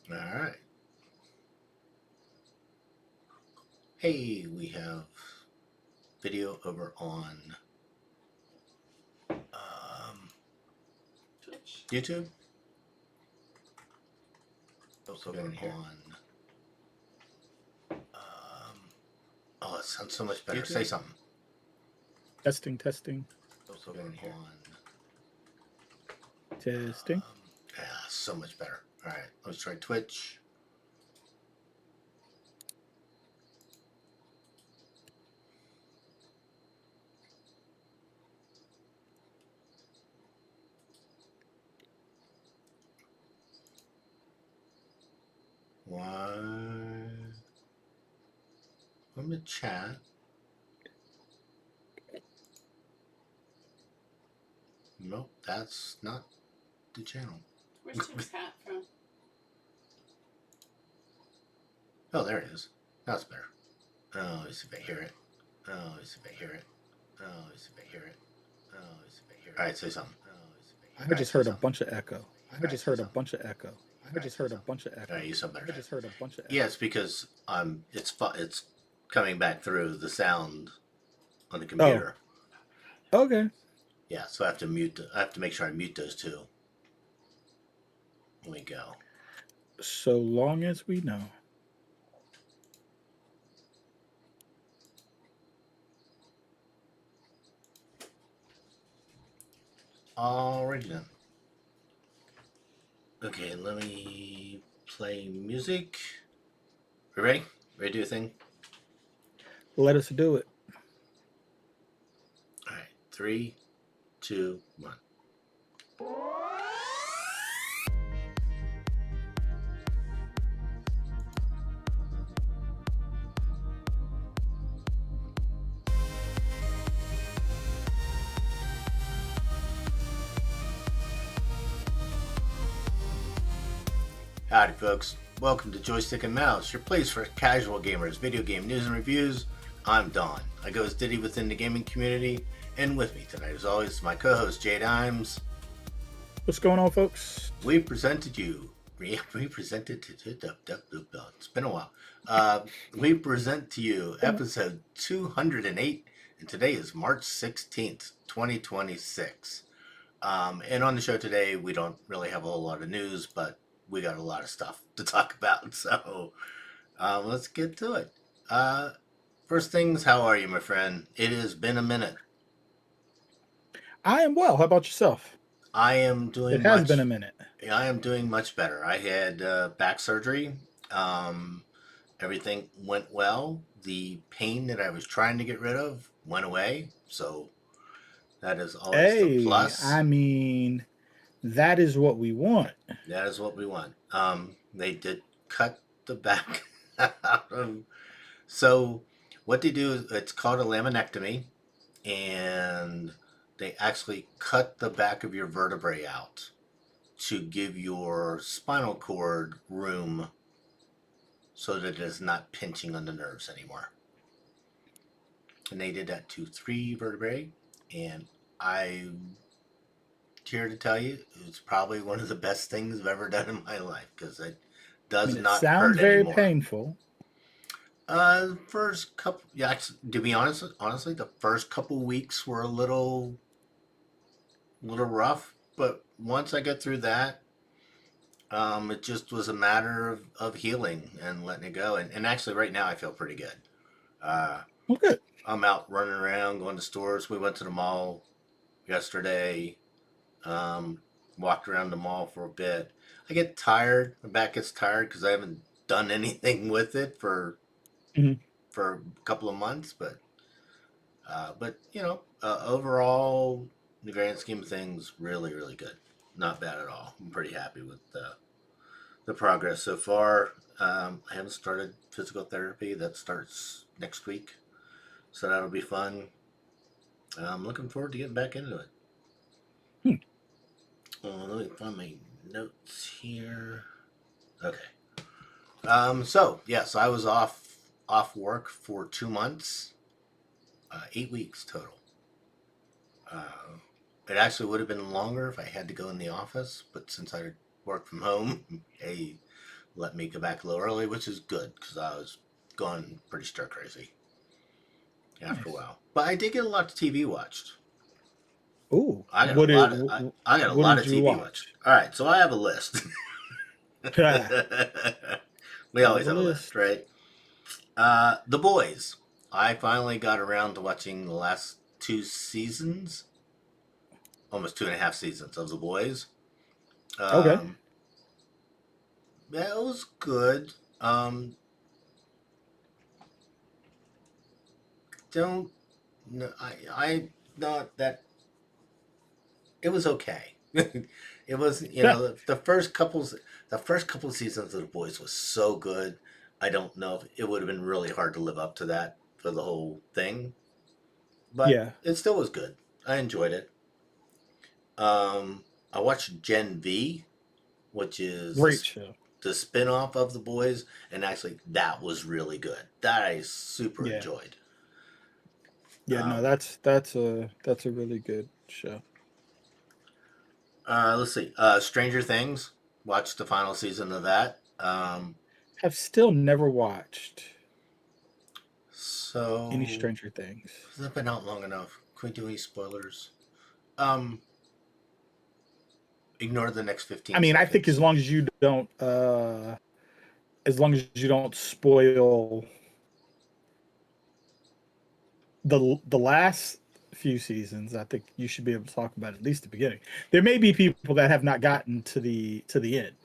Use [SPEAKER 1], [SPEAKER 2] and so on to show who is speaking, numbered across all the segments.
[SPEAKER 1] All right. Hey, we have video over on YouTube. Also over on. Oh, it sounds so much better. YouTube? Say something.
[SPEAKER 2] Testing.
[SPEAKER 1] Also over on.
[SPEAKER 2] Testing.
[SPEAKER 1] Yeah, so much better. All right, let's try Twitch. Why? From the chat. Nope, that's not the channel.
[SPEAKER 3] Where's Tim's hat from?
[SPEAKER 1] Oh, there it is. That's better. Oh, let's see if I hear it. Oh, let's see if I hear it. Oh, let's see if I hear it. Oh, let's see if I hear it. All right, say something.
[SPEAKER 2] I just heard a bunch of echo. I just heard a bunch of echo. I just heard a bunch of echo.
[SPEAKER 1] All right, you sound better.
[SPEAKER 2] I just heard a bunch of echo.
[SPEAKER 1] Yeah, it's because it's coming back through the sound on the computer.
[SPEAKER 2] Oh. Okay.
[SPEAKER 1] Yeah, so I have to make sure I mute those two. There we go.
[SPEAKER 2] So long as we know.
[SPEAKER 1] Alrighty then. Okay, let me play music. You ready? Ready to do a thing?
[SPEAKER 2] Let us do it.
[SPEAKER 1] All right, 3, 2, 1. Howdy folks, welcome to Joystick and Mouse, your place for casual gamers, video game news and reviews. I'm Don. I go as Diddi within the gaming community, and with me tonight as always is my co-host JayDimes.
[SPEAKER 2] What's going on, folks?
[SPEAKER 1] We presented to it's been a while. We present to you episode 208, and today is March 16th, 2026. And on the show today, we don't really have a whole lot of news, but we got a lot of stuff to talk about, so let's get to it. First things, how are you, my friend? It has been a minute.
[SPEAKER 2] I am well. How about yourself?
[SPEAKER 1] I am doing.
[SPEAKER 2] It has been a minute.
[SPEAKER 1] I am doing much better. I had back surgery. Everything went well. The pain that I was trying to get rid of went away, so that is always the plus.
[SPEAKER 2] I mean, that is what we want.
[SPEAKER 1] That is what we want. They did cut the back out of. So what they do is it's called a laminectomy, and they actually cut the back of your vertebrae out to give your spinal cord room so that it is not pinching on the nerves anymore. And they did that to 3 vertebrae, and I'm here to tell you it's probably one of the best things I've ever done in my life because it does not
[SPEAKER 2] sound
[SPEAKER 1] hurt
[SPEAKER 2] very
[SPEAKER 1] anymore.
[SPEAKER 2] Painful.
[SPEAKER 1] First couple, yeah, to be honestly, the first couple weeks were a little rough, but once I got through that, it just was a matter of healing and letting it go. And actually, right now, I feel pretty good.
[SPEAKER 2] Okay.
[SPEAKER 1] I'm out running around, going to stores. We went to the mall yesterday. Walked around the mall for a bit. I get tired. My back gets tired because I haven't done anything with it for a couple of months. But you know, overall, in the grand scheme of things, really, really good. Not bad at all. I'm pretty happy with the progress so far. I haven't started physical therapy. That starts next week, so that'll be fun. I'm looking forward to getting back into it. Let me find my notes here. Okay. So yes, I was off work for 2 months, 8 weeks total. It actually would have been longer if I had to go in the office, but since I work from home, hey, let me go back a little early, which is good because I was going pretty stir crazy after a
[SPEAKER 2] Nice.
[SPEAKER 1] while. But I did get a lot of TV watched.
[SPEAKER 2] Ooh,
[SPEAKER 1] I got a
[SPEAKER 2] what did
[SPEAKER 1] lot of I got a
[SPEAKER 2] what
[SPEAKER 1] lot
[SPEAKER 2] did
[SPEAKER 1] of
[SPEAKER 2] you
[SPEAKER 1] TV watched.
[SPEAKER 2] watch?
[SPEAKER 1] All right, so I have a list.
[SPEAKER 2] I
[SPEAKER 1] We
[SPEAKER 2] have
[SPEAKER 1] always
[SPEAKER 2] a
[SPEAKER 1] have a list,
[SPEAKER 2] list.
[SPEAKER 1] right? The Boys. I finally got around to watching the last 2 seasons, almost 2.5 seasons of The Boys.
[SPEAKER 2] Okay.
[SPEAKER 1] Um, that was good. Don't no, I not that it was okay. It was the first couple of seasons of The Boys was so good. I don't know if it would have been really hard to live up to that for the whole thing, but
[SPEAKER 2] Yeah,
[SPEAKER 1] it still was good. I enjoyed it. I watched Gen V, which is
[SPEAKER 2] great show.
[SPEAKER 1] the spin-off of The Boys, and actually that was really good. That I super
[SPEAKER 2] Yeah,
[SPEAKER 1] enjoyed.
[SPEAKER 2] yeah. No,
[SPEAKER 1] Um,
[SPEAKER 2] that's a really good show.
[SPEAKER 1] let's see. Stranger Things. Watched the final season of that.
[SPEAKER 2] Have still never watched any
[SPEAKER 1] So
[SPEAKER 2] Stranger Things.
[SPEAKER 1] has that been out long enough? Can we do any spoilers? Um, Ignore the next
[SPEAKER 2] I
[SPEAKER 1] 15
[SPEAKER 2] mean, I think
[SPEAKER 1] seconds.
[SPEAKER 2] as long as you don't spoil the last few seasons, I think you should be able to talk about at least the beginning. There may be people that have not gotten to the end.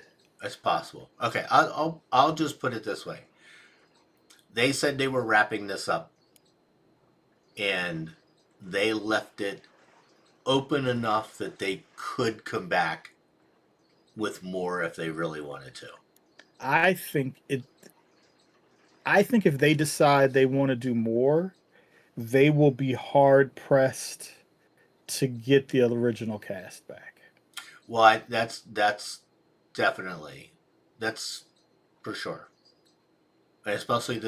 [SPEAKER 1] It's possible. Okay, I'll just put it this way. They said they were wrapping this up, and they left it open enough that they could come back with more if they really wanted to.
[SPEAKER 2] I think it. I think if they decide they want to do more, they will be hard pressed to get the original cast back.
[SPEAKER 1] Well, that's definitely that's for sure, especially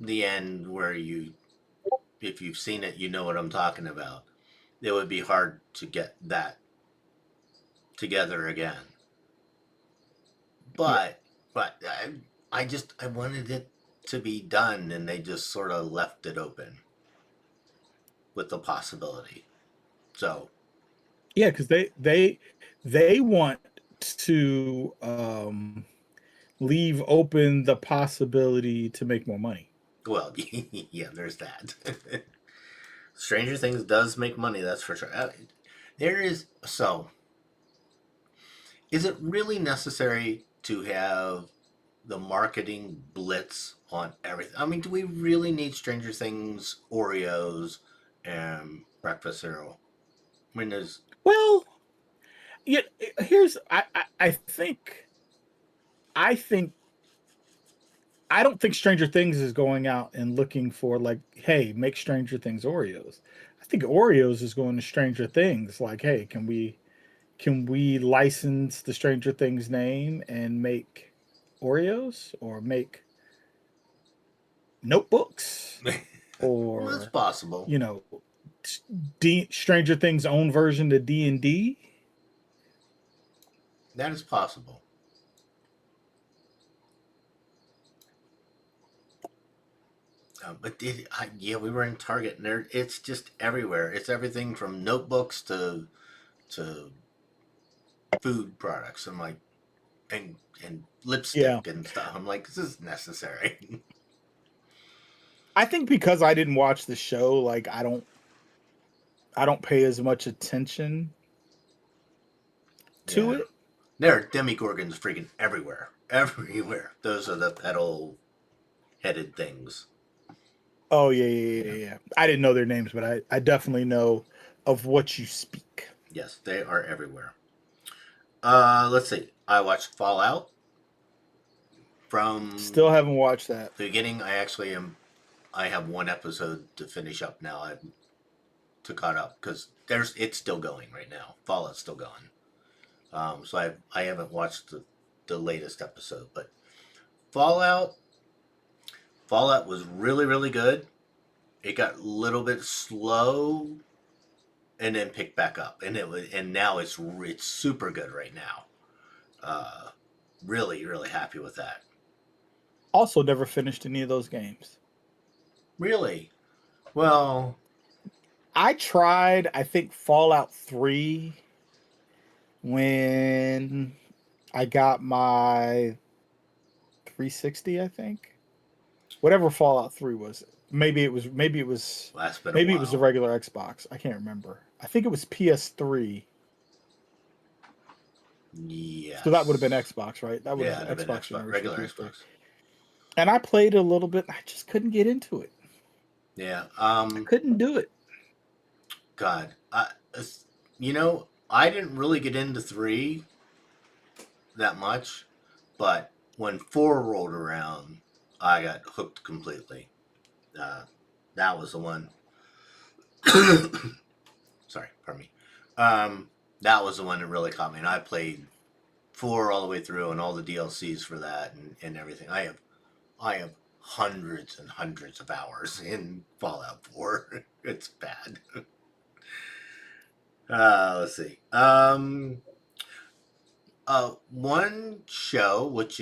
[SPEAKER 1] the end where you, if you've seen it, you know what I'm talking about. It would be hard to get that together again.
[SPEAKER 2] Yeah,
[SPEAKER 1] But I wanted it to be done, and they just sort of left it open with the possibility. So
[SPEAKER 2] yeah, because they want to leave open the possibility to make more money.
[SPEAKER 1] well, yeah, there's that. Stranger Things does make money, that's for sure. There is so. Is it really necessary to have the marketing blitz on everything? I mean, do we really need Stranger Things Oreos and breakfast cereal? I mean, there's
[SPEAKER 2] Well, yeah. Here's I think I don't think Stranger Things is going out and looking for like, hey, make Stranger Things Oreos. I think Oreos is going to Stranger Things like, hey, can we license the Stranger Things name and make Oreos or make notebooks
[SPEAKER 1] well, that's
[SPEAKER 2] or
[SPEAKER 1] possible.
[SPEAKER 2] you know Stranger Things own version of D&D.
[SPEAKER 1] That is possible. Yeah, we were in Target, and it's just everywhere. It's everything from notebooks to food products. I'm like, and
[SPEAKER 2] Yeah.
[SPEAKER 1] lipstick and stuff. I'm like, this is necessary.
[SPEAKER 2] I think because I didn't watch the show, like I don't pay as much attention to
[SPEAKER 1] Yeah,
[SPEAKER 2] it.
[SPEAKER 1] there are demigorgons freaking everywhere, everywhere. Those are the petal-headed things.
[SPEAKER 2] Oh yeah,
[SPEAKER 1] Yeah.
[SPEAKER 2] yeah. I didn't know their names, but I definitely know of what you speak.
[SPEAKER 1] Yes, they are everywhere. Let's see. I watched Fallout from
[SPEAKER 2] Still haven't watched that.
[SPEAKER 1] the beginning. I actually am. I have one episode to finish up now. I to caught up because there's it's still going right now. Fallout's still going. So I haven't watched the latest episode, but Fallout Fallout was really good. It got a little bit slow and then picked back up, and now it's super good right now. Uh, really, really happy with that.
[SPEAKER 2] Also, never finished any of those games.
[SPEAKER 1] Really? Well,
[SPEAKER 2] I tried, I think, Fallout 3 when I got my 360, I think. Whatever Fallout 3 was.
[SPEAKER 1] that's been a
[SPEAKER 2] Maybe it was the
[SPEAKER 1] while.
[SPEAKER 2] regular Xbox. I can't remember. I think it was PS3. So that would have been
[SPEAKER 1] Yes.
[SPEAKER 2] Xbox, right? That would have
[SPEAKER 1] Yeah,
[SPEAKER 2] been
[SPEAKER 1] it'd have been
[SPEAKER 2] Xbox
[SPEAKER 1] Xbox,
[SPEAKER 2] generation
[SPEAKER 1] regular
[SPEAKER 2] PS3.
[SPEAKER 1] Xbox.
[SPEAKER 2] And I played a little bit. I just couldn't get into it.
[SPEAKER 1] Yeah.
[SPEAKER 2] I couldn't do it.
[SPEAKER 1] God, I didn't really get into three that much, but when four rolled around, I got hooked completely. Uh, that was the one. Sorry, pardon me. That was the one that really caught me, and I played four all the way through, and all the DLCs for that, and everything. I have hundreds and hundreds of hours in Fallout 4. It's bad. Let's see. One show which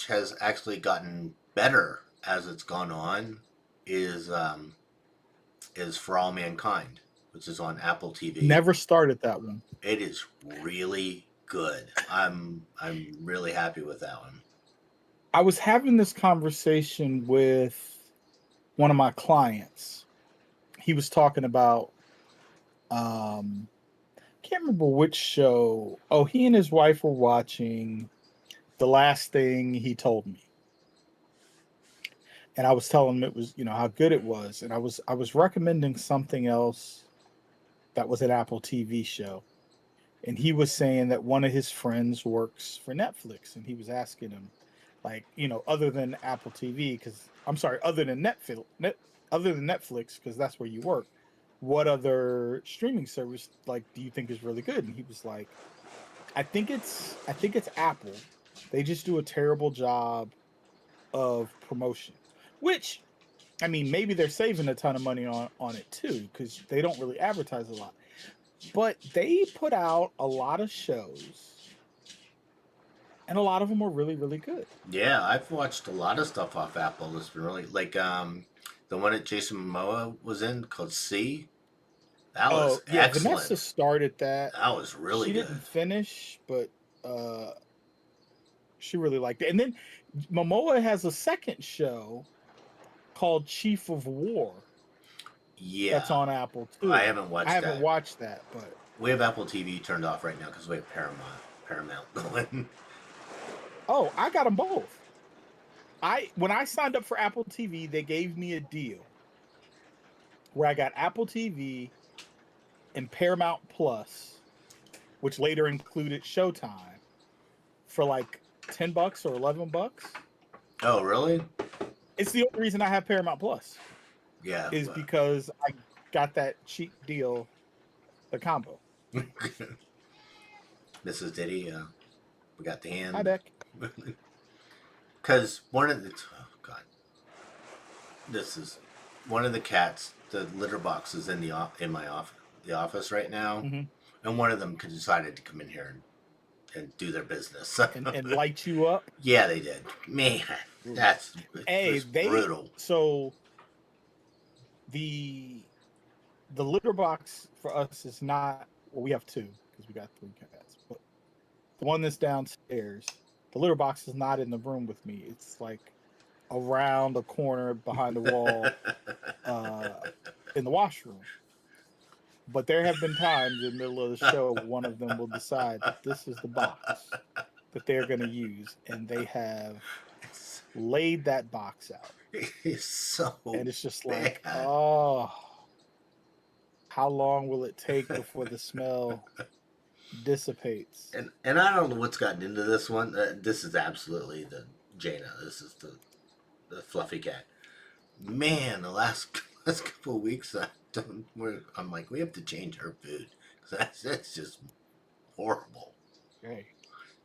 [SPEAKER 1] has actually gotten better as it's gone on is For All Mankind, which is on Apple TV.
[SPEAKER 2] Never started that one.
[SPEAKER 1] It is really good. I'm really happy with that one.
[SPEAKER 2] I was having this conversation with one of my clients. He was talking about can't remember which show. Oh, he and his wife were watching The Last Thing He Told Me. And I was telling him it was, how good it was. And I was recommending something else that was an Apple TV show. And he was saying that one of his friends works for Netflix, and he was asking him, like, other than Apple TV, because I'm sorry, other than Netflix, because that's where you work. What other streaming service do you think is really good? And he was like, I think it's Apple. They just do a terrible job of promotion, which I mean, maybe they're saving a ton of money on it too, because they don't really advertise a lot. But they put out a lot of shows, and a lot of them are really, really good.
[SPEAKER 1] Yeah, I've watched a lot of stuff off Apple that's been really like the one that Jason Momoa was in called C. That was
[SPEAKER 2] Oh yeah, Vanessa
[SPEAKER 1] excellent.
[SPEAKER 2] started that.
[SPEAKER 1] That was really
[SPEAKER 2] She
[SPEAKER 1] good.
[SPEAKER 2] didn't finish, but she really liked it. And then Momoa has a second show called Chief of War that's
[SPEAKER 1] Yeah,
[SPEAKER 2] on Apple
[SPEAKER 1] I
[SPEAKER 2] too.
[SPEAKER 1] haven't
[SPEAKER 2] I
[SPEAKER 1] watched
[SPEAKER 2] haven't
[SPEAKER 1] that.
[SPEAKER 2] watched that, but
[SPEAKER 1] We have Apple TV turned off right now because we have Paramount going.
[SPEAKER 2] oh, I got them both. When I signed up for Apple TV, they gave me a deal where I got Apple TV and Paramount Plus, which later included Showtime, for like $10 or $11.
[SPEAKER 1] Oh, really?
[SPEAKER 2] It's the only reason I have Paramount Plus
[SPEAKER 1] Yeah.
[SPEAKER 2] is because I got that cheap deal, the combo.
[SPEAKER 1] This is Diddy. We got the
[SPEAKER 2] Hi,
[SPEAKER 1] hand.
[SPEAKER 2] Beck.
[SPEAKER 1] Because one of the oh god, this is one of the cats. The litter box is in my the office right now,
[SPEAKER 2] Hmm.
[SPEAKER 1] and one of them decided to come in here and do their business.
[SPEAKER 2] And light you up.
[SPEAKER 1] Yeah, they did. Man,
[SPEAKER 2] Ooh.
[SPEAKER 1] that's
[SPEAKER 2] Hey,
[SPEAKER 1] just brutal.
[SPEAKER 2] so the the litter box for us is not, well, we have two because we got three cats, but the one that's downstairs, the litter box is not in the room with me. It's like around a corner behind the wall, uh, in the washroom. But there have been times in the middle of the show one of them will decide that this is the box that they're going to use, and they have laid that box out,
[SPEAKER 1] It's so
[SPEAKER 2] and it's just like,
[SPEAKER 1] bad.
[SPEAKER 2] oh, how long will it take before the smell dissipates?
[SPEAKER 1] And I don't know what's gotten into this one. This is absolutely the Jaina. This is the fluffy cat. Man, the last last couple of weeks, I'm like, we have to change her food because that's just horrible.
[SPEAKER 2] Hey.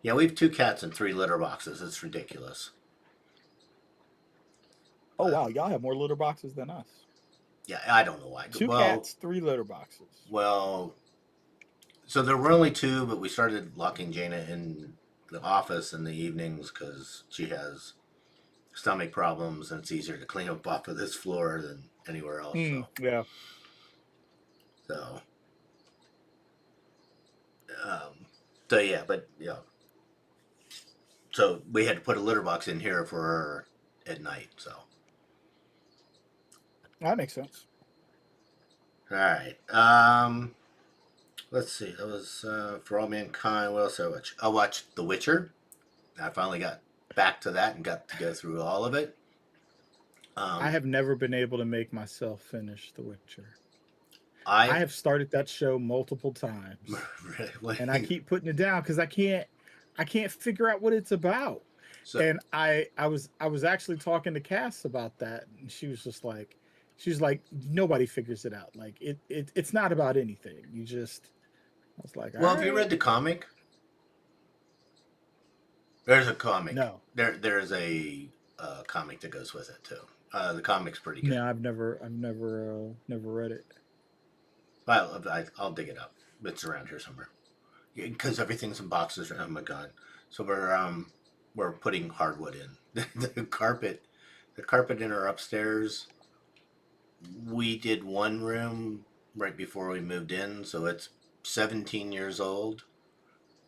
[SPEAKER 1] Yeah, we have two cats and three litter boxes. It's ridiculous.
[SPEAKER 2] Oh
[SPEAKER 1] But
[SPEAKER 2] wow, y'all have more litter boxes than us.
[SPEAKER 1] yeah, I don't know why.
[SPEAKER 2] Two cats, three litter boxes.
[SPEAKER 1] Well, so there were only two, but we started locking Jaina in the office in the evenings because she has stomach problems, and it's easier to clean up off of this floor than anywhere else.
[SPEAKER 2] Yeah.
[SPEAKER 1] So, um, so yeah, but yeah, so we had to put a litter box in here for her at night. So,
[SPEAKER 2] That makes sense.
[SPEAKER 1] all right. Let's see. That was For All Mankind. What else did I watch? I watched The Witcher. I finally got back to that and got to go through all of it.
[SPEAKER 2] I have never been able to make myself finish The Witcher. I
[SPEAKER 1] I
[SPEAKER 2] have started that show multiple times, and I keep putting it down because I can't figure out what it's about.
[SPEAKER 1] so
[SPEAKER 2] And I was actually talking to Cass about that, and she was like, nobody figures it out. Like it's not about anything. You just, I was like, all
[SPEAKER 1] well. Have you
[SPEAKER 2] right,
[SPEAKER 1] read the comic? There's a comic.
[SPEAKER 2] no,
[SPEAKER 1] There's a comic that goes with it too. The comic's pretty good.
[SPEAKER 2] no, never read it.
[SPEAKER 1] I'll dig it up. It's around here somewhere. Because everything's in boxes. Oh my god! So we're putting hardwood in the carpet in our upstairs. We did one room right before we moved in, so it's 17 years old,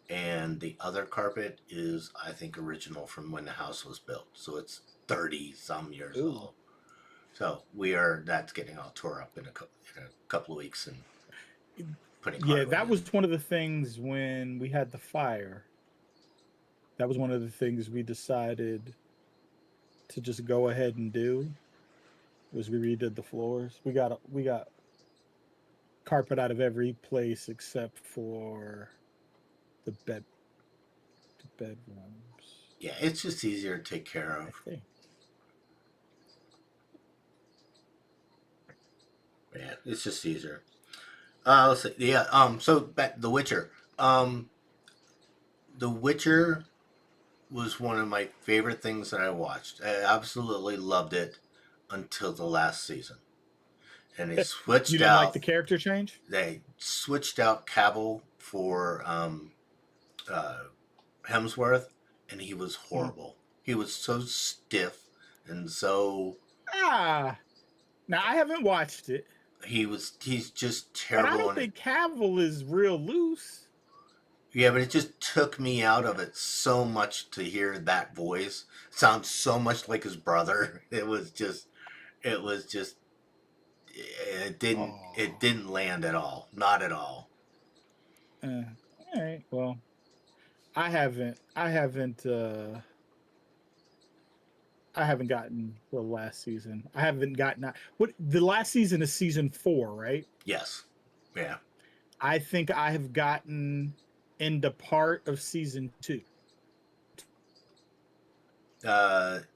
[SPEAKER 1] and the other carpet is, I think, original from when the house was built, so it's 30 some years
[SPEAKER 2] Ooh.
[SPEAKER 1] old. So that's getting all tore up in a couple of weeks and putting
[SPEAKER 2] Yeah,
[SPEAKER 1] hardwood
[SPEAKER 2] that
[SPEAKER 1] in.
[SPEAKER 2] was one of the things when we had the fire. That was one of the things we decided to just go ahead and do was we redid the floors. We got carpet out of every place except for the bedrooms.
[SPEAKER 1] Yeah, it's just easier to take care
[SPEAKER 2] I
[SPEAKER 1] of.
[SPEAKER 2] think.
[SPEAKER 1] Yeah, it's just easier. Let's see. Yeah. So back The Witcher. The Witcher was one of my favorite things that I watched. I absolutely loved it until the last season, and
[SPEAKER 2] You didn't like the character change?
[SPEAKER 1] they switched out Cavill for uh, Hemsworth, and he was
[SPEAKER 2] Mm.
[SPEAKER 1] horrible. He was so stiff and so
[SPEAKER 2] Ah, now I haven't watched it,
[SPEAKER 1] he's just
[SPEAKER 2] but I
[SPEAKER 1] terrible
[SPEAKER 2] don't
[SPEAKER 1] in it.
[SPEAKER 2] think Cavill is real loose.
[SPEAKER 1] Yeah, but it just took me out of it so much to hear that voice. Sounds so much like his brother. It was just it
[SPEAKER 2] Oh,
[SPEAKER 1] didn't land at all. Not at all.
[SPEAKER 2] all right. Well, I haven't gotten the last season. I haven't gotten what the last season is season 4, right?
[SPEAKER 1] Yes. Yeah.
[SPEAKER 2] I think I have gotten into part of season 2.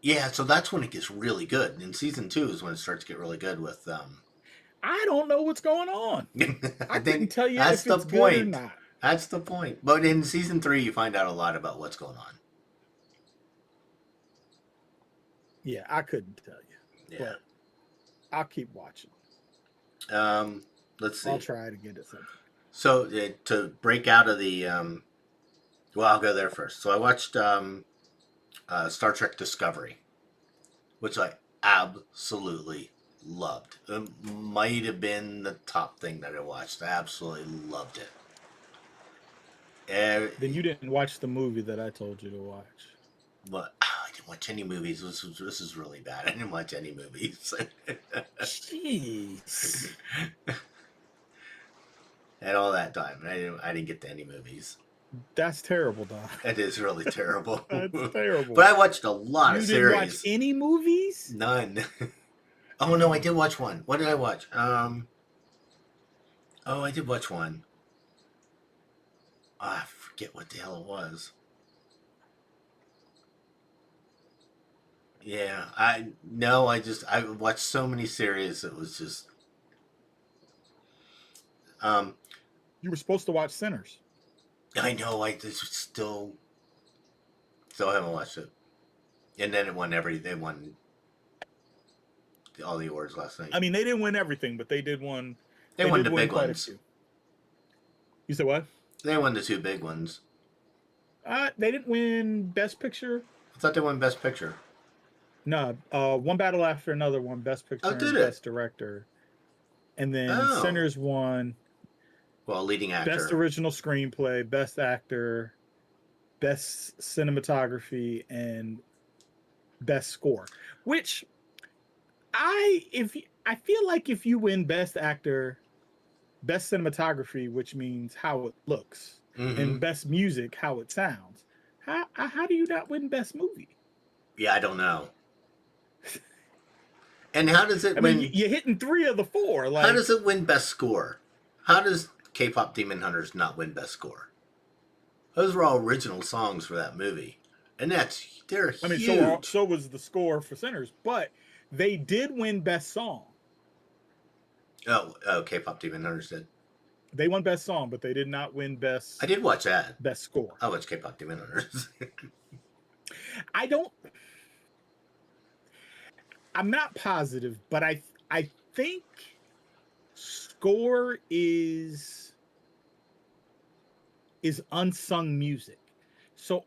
[SPEAKER 1] Yeah, so that's when it gets really good. In season 2 is when it starts to get really good with
[SPEAKER 2] I don't know what's going on.
[SPEAKER 1] I
[SPEAKER 2] I couldn't
[SPEAKER 1] think
[SPEAKER 2] tell you
[SPEAKER 1] that's
[SPEAKER 2] if
[SPEAKER 1] the
[SPEAKER 2] it's good or
[SPEAKER 1] point.
[SPEAKER 2] not.
[SPEAKER 1] That's the point. But in season 3 you find out a lot about what's going on.
[SPEAKER 2] Yeah, I couldn't tell you,
[SPEAKER 1] Yeah.
[SPEAKER 2] but I'll keep watching.
[SPEAKER 1] Let's
[SPEAKER 2] I'll
[SPEAKER 1] see.
[SPEAKER 2] try to get it something.
[SPEAKER 1] So to break out of the well, I'll go there first. So I watched Star Trek Discovery, which I absolutely loved. It might have been the top thing that I watched. I absolutely loved it.
[SPEAKER 2] Then you didn't watch the movie that I told you to watch.
[SPEAKER 1] But I didn't watch any movies. This is really bad. I didn't watch any movies.
[SPEAKER 2] Jeez.
[SPEAKER 1] At all that time, I didn't get to any movies.
[SPEAKER 2] That's terrible, Don.
[SPEAKER 1] It is really terrible.
[SPEAKER 2] That's
[SPEAKER 1] But
[SPEAKER 2] terrible.
[SPEAKER 1] I watched a lot of
[SPEAKER 2] You didn't watch
[SPEAKER 1] series.
[SPEAKER 2] any movies?
[SPEAKER 1] None. Oh no, I did watch one. What did I watch? Oh, I did watch one. I forget what the hell it was. Yeah, I no, I watched so many series. It was just um
[SPEAKER 2] You were supposed to watch Sinners.
[SPEAKER 1] I know I just still haven't watched it. And then they won all the awards last night.
[SPEAKER 2] I mean, they didn't win everything, but they did one.
[SPEAKER 1] They
[SPEAKER 2] They
[SPEAKER 1] won
[SPEAKER 2] did
[SPEAKER 1] the
[SPEAKER 2] win
[SPEAKER 1] big
[SPEAKER 2] quite a
[SPEAKER 1] ones.
[SPEAKER 2] few. You said what?
[SPEAKER 1] They won the two big ones.
[SPEAKER 2] They didn't win Best Picture.
[SPEAKER 1] I thought they won Best Picture.
[SPEAKER 2] No, one battle after another won Best
[SPEAKER 1] Oh,
[SPEAKER 2] Picture
[SPEAKER 1] did
[SPEAKER 2] and
[SPEAKER 1] it?
[SPEAKER 2] Best Director, and then
[SPEAKER 1] Oh,
[SPEAKER 2] Sinners won
[SPEAKER 1] well, leading
[SPEAKER 2] Best
[SPEAKER 1] actor.
[SPEAKER 2] Original Screenplay, Best Actor, Best Cinematography, and Best Score. Which I feel like if you win Best Actor, Best Cinematography, which means how it looks,
[SPEAKER 1] Mm-hmm.
[SPEAKER 2] and Best Music, how it sounds, how do you not win Best Movie?
[SPEAKER 1] Yeah, I don't know. And how does it
[SPEAKER 2] I mean,
[SPEAKER 1] win?
[SPEAKER 2] you're hitting three of the four.
[SPEAKER 1] How does
[SPEAKER 2] Like,
[SPEAKER 1] it win Best Score? How does K-pop Demon Hunters not win Best Score? Those were all original songs for that movie, and they're
[SPEAKER 2] I mean,
[SPEAKER 1] huge.
[SPEAKER 2] so was the score for Sinners, but they did win Best Song.
[SPEAKER 1] Oh, K-pop Demon Hunters did.
[SPEAKER 2] They won Best Song, but they did not win
[SPEAKER 1] I
[SPEAKER 2] Best
[SPEAKER 1] did watch that.
[SPEAKER 2] Best Score.
[SPEAKER 1] I watched K-pop Demon Hunters.
[SPEAKER 2] I don't. I'm not positive, but I think score is unsung music. So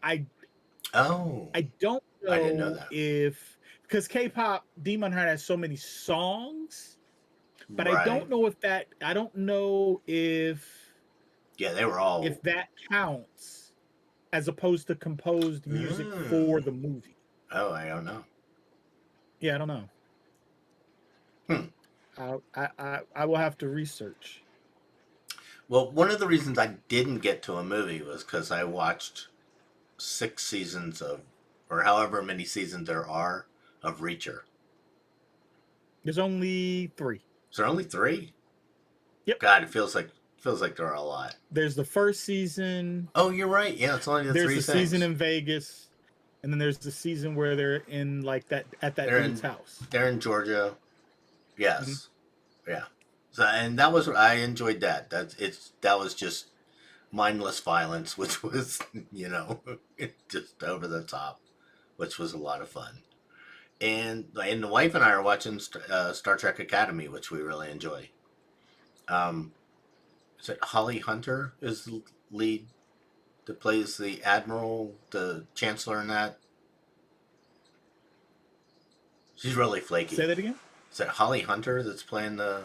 [SPEAKER 1] Oh,
[SPEAKER 2] I don't
[SPEAKER 1] I didn't know
[SPEAKER 2] know
[SPEAKER 1] that.
[SPEAKER 2] if, because K-pop Demon Hunter has so many songs, but
[SPEAKER 1] Right.
[SPEAKER 2] I don't know
[SPEAKER 1] Yeah, they were all.
[SPEAKER 2] if that counts as opposed to composed music for
[SPEAKER 1] Mm.
[SPEAKER 2] the movie.
[SPEAKER 1] Oh, I don't know.
[SPEAKER 2] Yeah, I don't know.
[SPEAKER 1] Hmm.
[SPEAKER 2] I will have to research.
[SPEAKER 1] Well, one of the reasons I didn't get to a movie was because I watched 6 seasons of, or however many seasons there are, of Reacher.
[SPEAKER 2] There's only three.
[SPEAKER 1] Is there only three?
[SPEAKER 2] Yep.
[SPEAKER 1] God, it feels like there are a lot.
[SPEAKER 2] There's the first season.
[SPEAKER 1] Oh, you're right. Yeah, it's only the
[SPEAKER 2] There's
[SPEAKER 1] three
[SPEAKER 2] the season
[SPEAKER 1] things.
[SPEAKER 2] in Vegas, and then there's the season where they're in like that at that
[SPEAKER 1] They're
[SPEAKER 2] dude's
[SPEAKER 1] in
[SPEAKER 2] house.
[SPEAKER 1] they're in Georgia.
[SPEAKER 2] Mhm.
[SPEAKER 1] Yes. Yeah. So and that was I enjoyed that. That was just mindless violence, which was just over the top, which was a lot of fun. And the wife and I are watching Star Trek Academy, which we really enjoy. Um, is it Holly Hunter is the lead that plays the admiral, the chancellor in that? She's really
[SPEAKER 2] Say
[SPEAKER 1] flaky.
[SPEAKER 2] that again.
[SPEAKER 1] Is it Holly Hunter that's playing the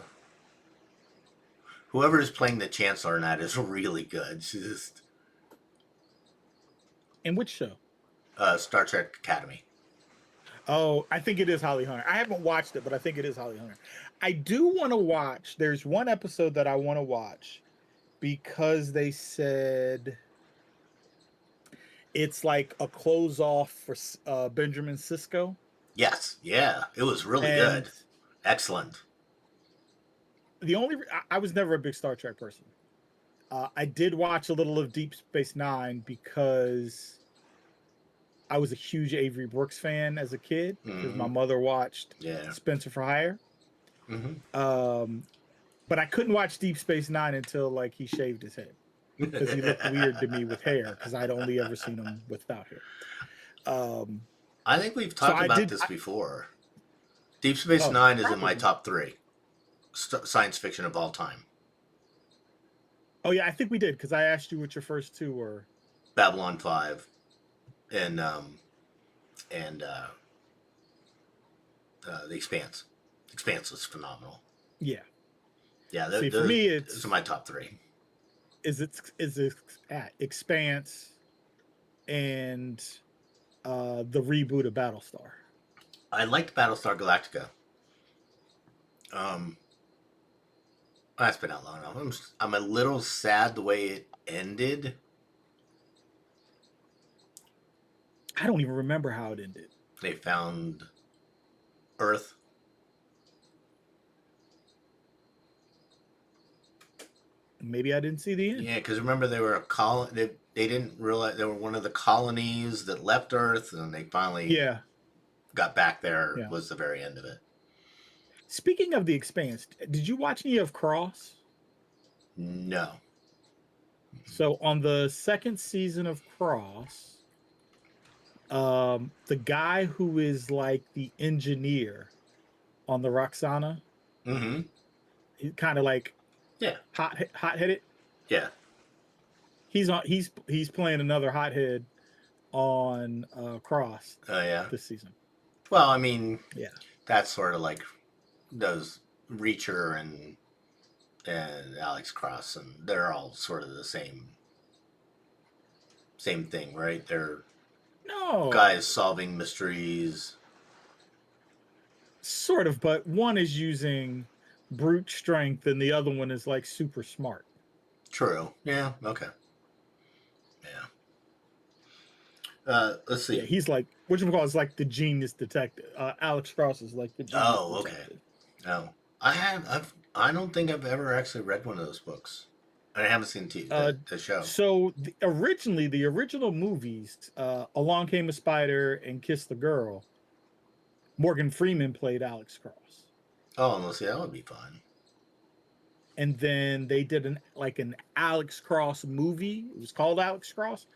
[SPEAKER 1] whoever is playing the chancellor in that is really good. She's just
[SPEAKER 2] In which show?
[SPEAKER 1] Star Trek Academy.
[SPEAKER 2] Oh, I think it is Holly Hunter. I haven't watched it, but I think it is Holly Hunter. I do want to watch. There's one episode that I want to watch because they said it's like a close off for Benjamin Sisko,
[SPEAKER 1] Yes, yeah, it was really
[SPEAKER 2] and
[SPEAKER 1] good. Excellent.
[SPEAKER 2] I was never a big Star Trek person. I did watch a little of Deep Space Nine because I was a huge Avery Brooks fan as a kid because my
[SPEAKER 1] Mm-hmm.
[SPEAKER 2] mother watched
[SPEAKER 1] Yeah.
[SPEAKER 2] Spencer for Hire.
[SPEAKER 1] Mm-hmm.
[SPEAKER 2] Um, but I couldn't watch Deep Space Nine until like he shaved his head because he looked weird to me with hair because I'd only ever seen him without hair. Um,
[SPEAKER 1] I think we've
[SPEAKER 2] so
[SPEAKER 1] talked
[SPEAKER 2] I
[SPEAKER 1] about
[SPEAKER 2] did.
[SPEAKER 1] this before. Deep Space Nine is in my
[SPEAKER 2] Probably.
[SPEAKER 1] top three science fiction of all time.
[SPEAKER 2] Oh yeah, I think we did because I asked you what your first two were.
[SPEAKER 1] Babylon 5 and The Expanse. Expanse was phenomenal.
[SPEAKER 2] Yeah.
[SPEAKER 1] Yeah,
[SPEAKER 2] See, for me,
[SPEAKER 1] those are my top three.
[SPEAKER 2] it's Expanse and the reboot of Battlestar.
[SPEAKER 1] I liked Battlestar Galactica. Um, that's been out long enough. I'm a little sad the way it ended.
[SPEAKER 2] I don't even remember how it ended.
[SPEAKER 1] They found Earth.
[SPEAKER 2] Maybe I didn't see the end.
[SPEAKER 1] Yeah, because remember they were a colony. They didn't realize they were one of the colonies that left Earth, and they finally
[SPEAKER 2] Yeah,
[SPEAKER 1] got back there.
[SPEAKER 2] yeah.
[SPEAKER 1] Was the very end of it.
[SPEAKER 2] Speaking of the Expanse, did you watch any of Cross?
[SPEAKER 1] No.
[SPEAKER 2] So on the second season of Cross, the guy who is like the engineer on the Roxana,
[SPEAKER 1] Mm-hmm.
[SPEAKER 2] he kind of like
[SPEAKER 1] Yeah.
[SPEAKER 2] hot headed.
[SPEAKER 1] Yeah.
[SPEAKER 2] He's playing another hothead on Cross
[SPEAKER 1] Oh yeah.
[SPEAKER 2] this season.
[SPEAKER 1] Well, I mean,
[SPEAKER 2] Yeah.
[SPEAKER 1] that's sort of like those Reacher and Alex Cross, and they're all sort of the same thing, right? They're
[SPEAKER 2] No,
[SPEAKER 1] guys solving mysteries.
[SPEAKER 2] sort of, but one is using brute strength and the other one is like super smart.
[SPEAKER 1] True. Yeah. Okay. Yeah. Let's
[SPEAKER 2] Yeah,
[SPEAKER 1] see.
[SPEAKER 2] he's like what you call is like the genius detective. Alex Cross is like the genius
[SPEAKER 1] Oh, okay.
[SPEAKER 2] detective.
[SPEAKER 1] Oh, I don't think I've ever actually read one of those books. I haven't seen
[SPEAKER 2] Uh,
[SPEAKER 1] the show.
[SPEAKER 2] so originally, the original movies, Along Came a Spider and Kiss the Girl, Morgan Freeman played Alex Cross,
[SPEAKER 1] Oh, and let's see, that would be fun.
[SPEAKER 2] and then they did an Alex Cross movie. It was called Alex Cross,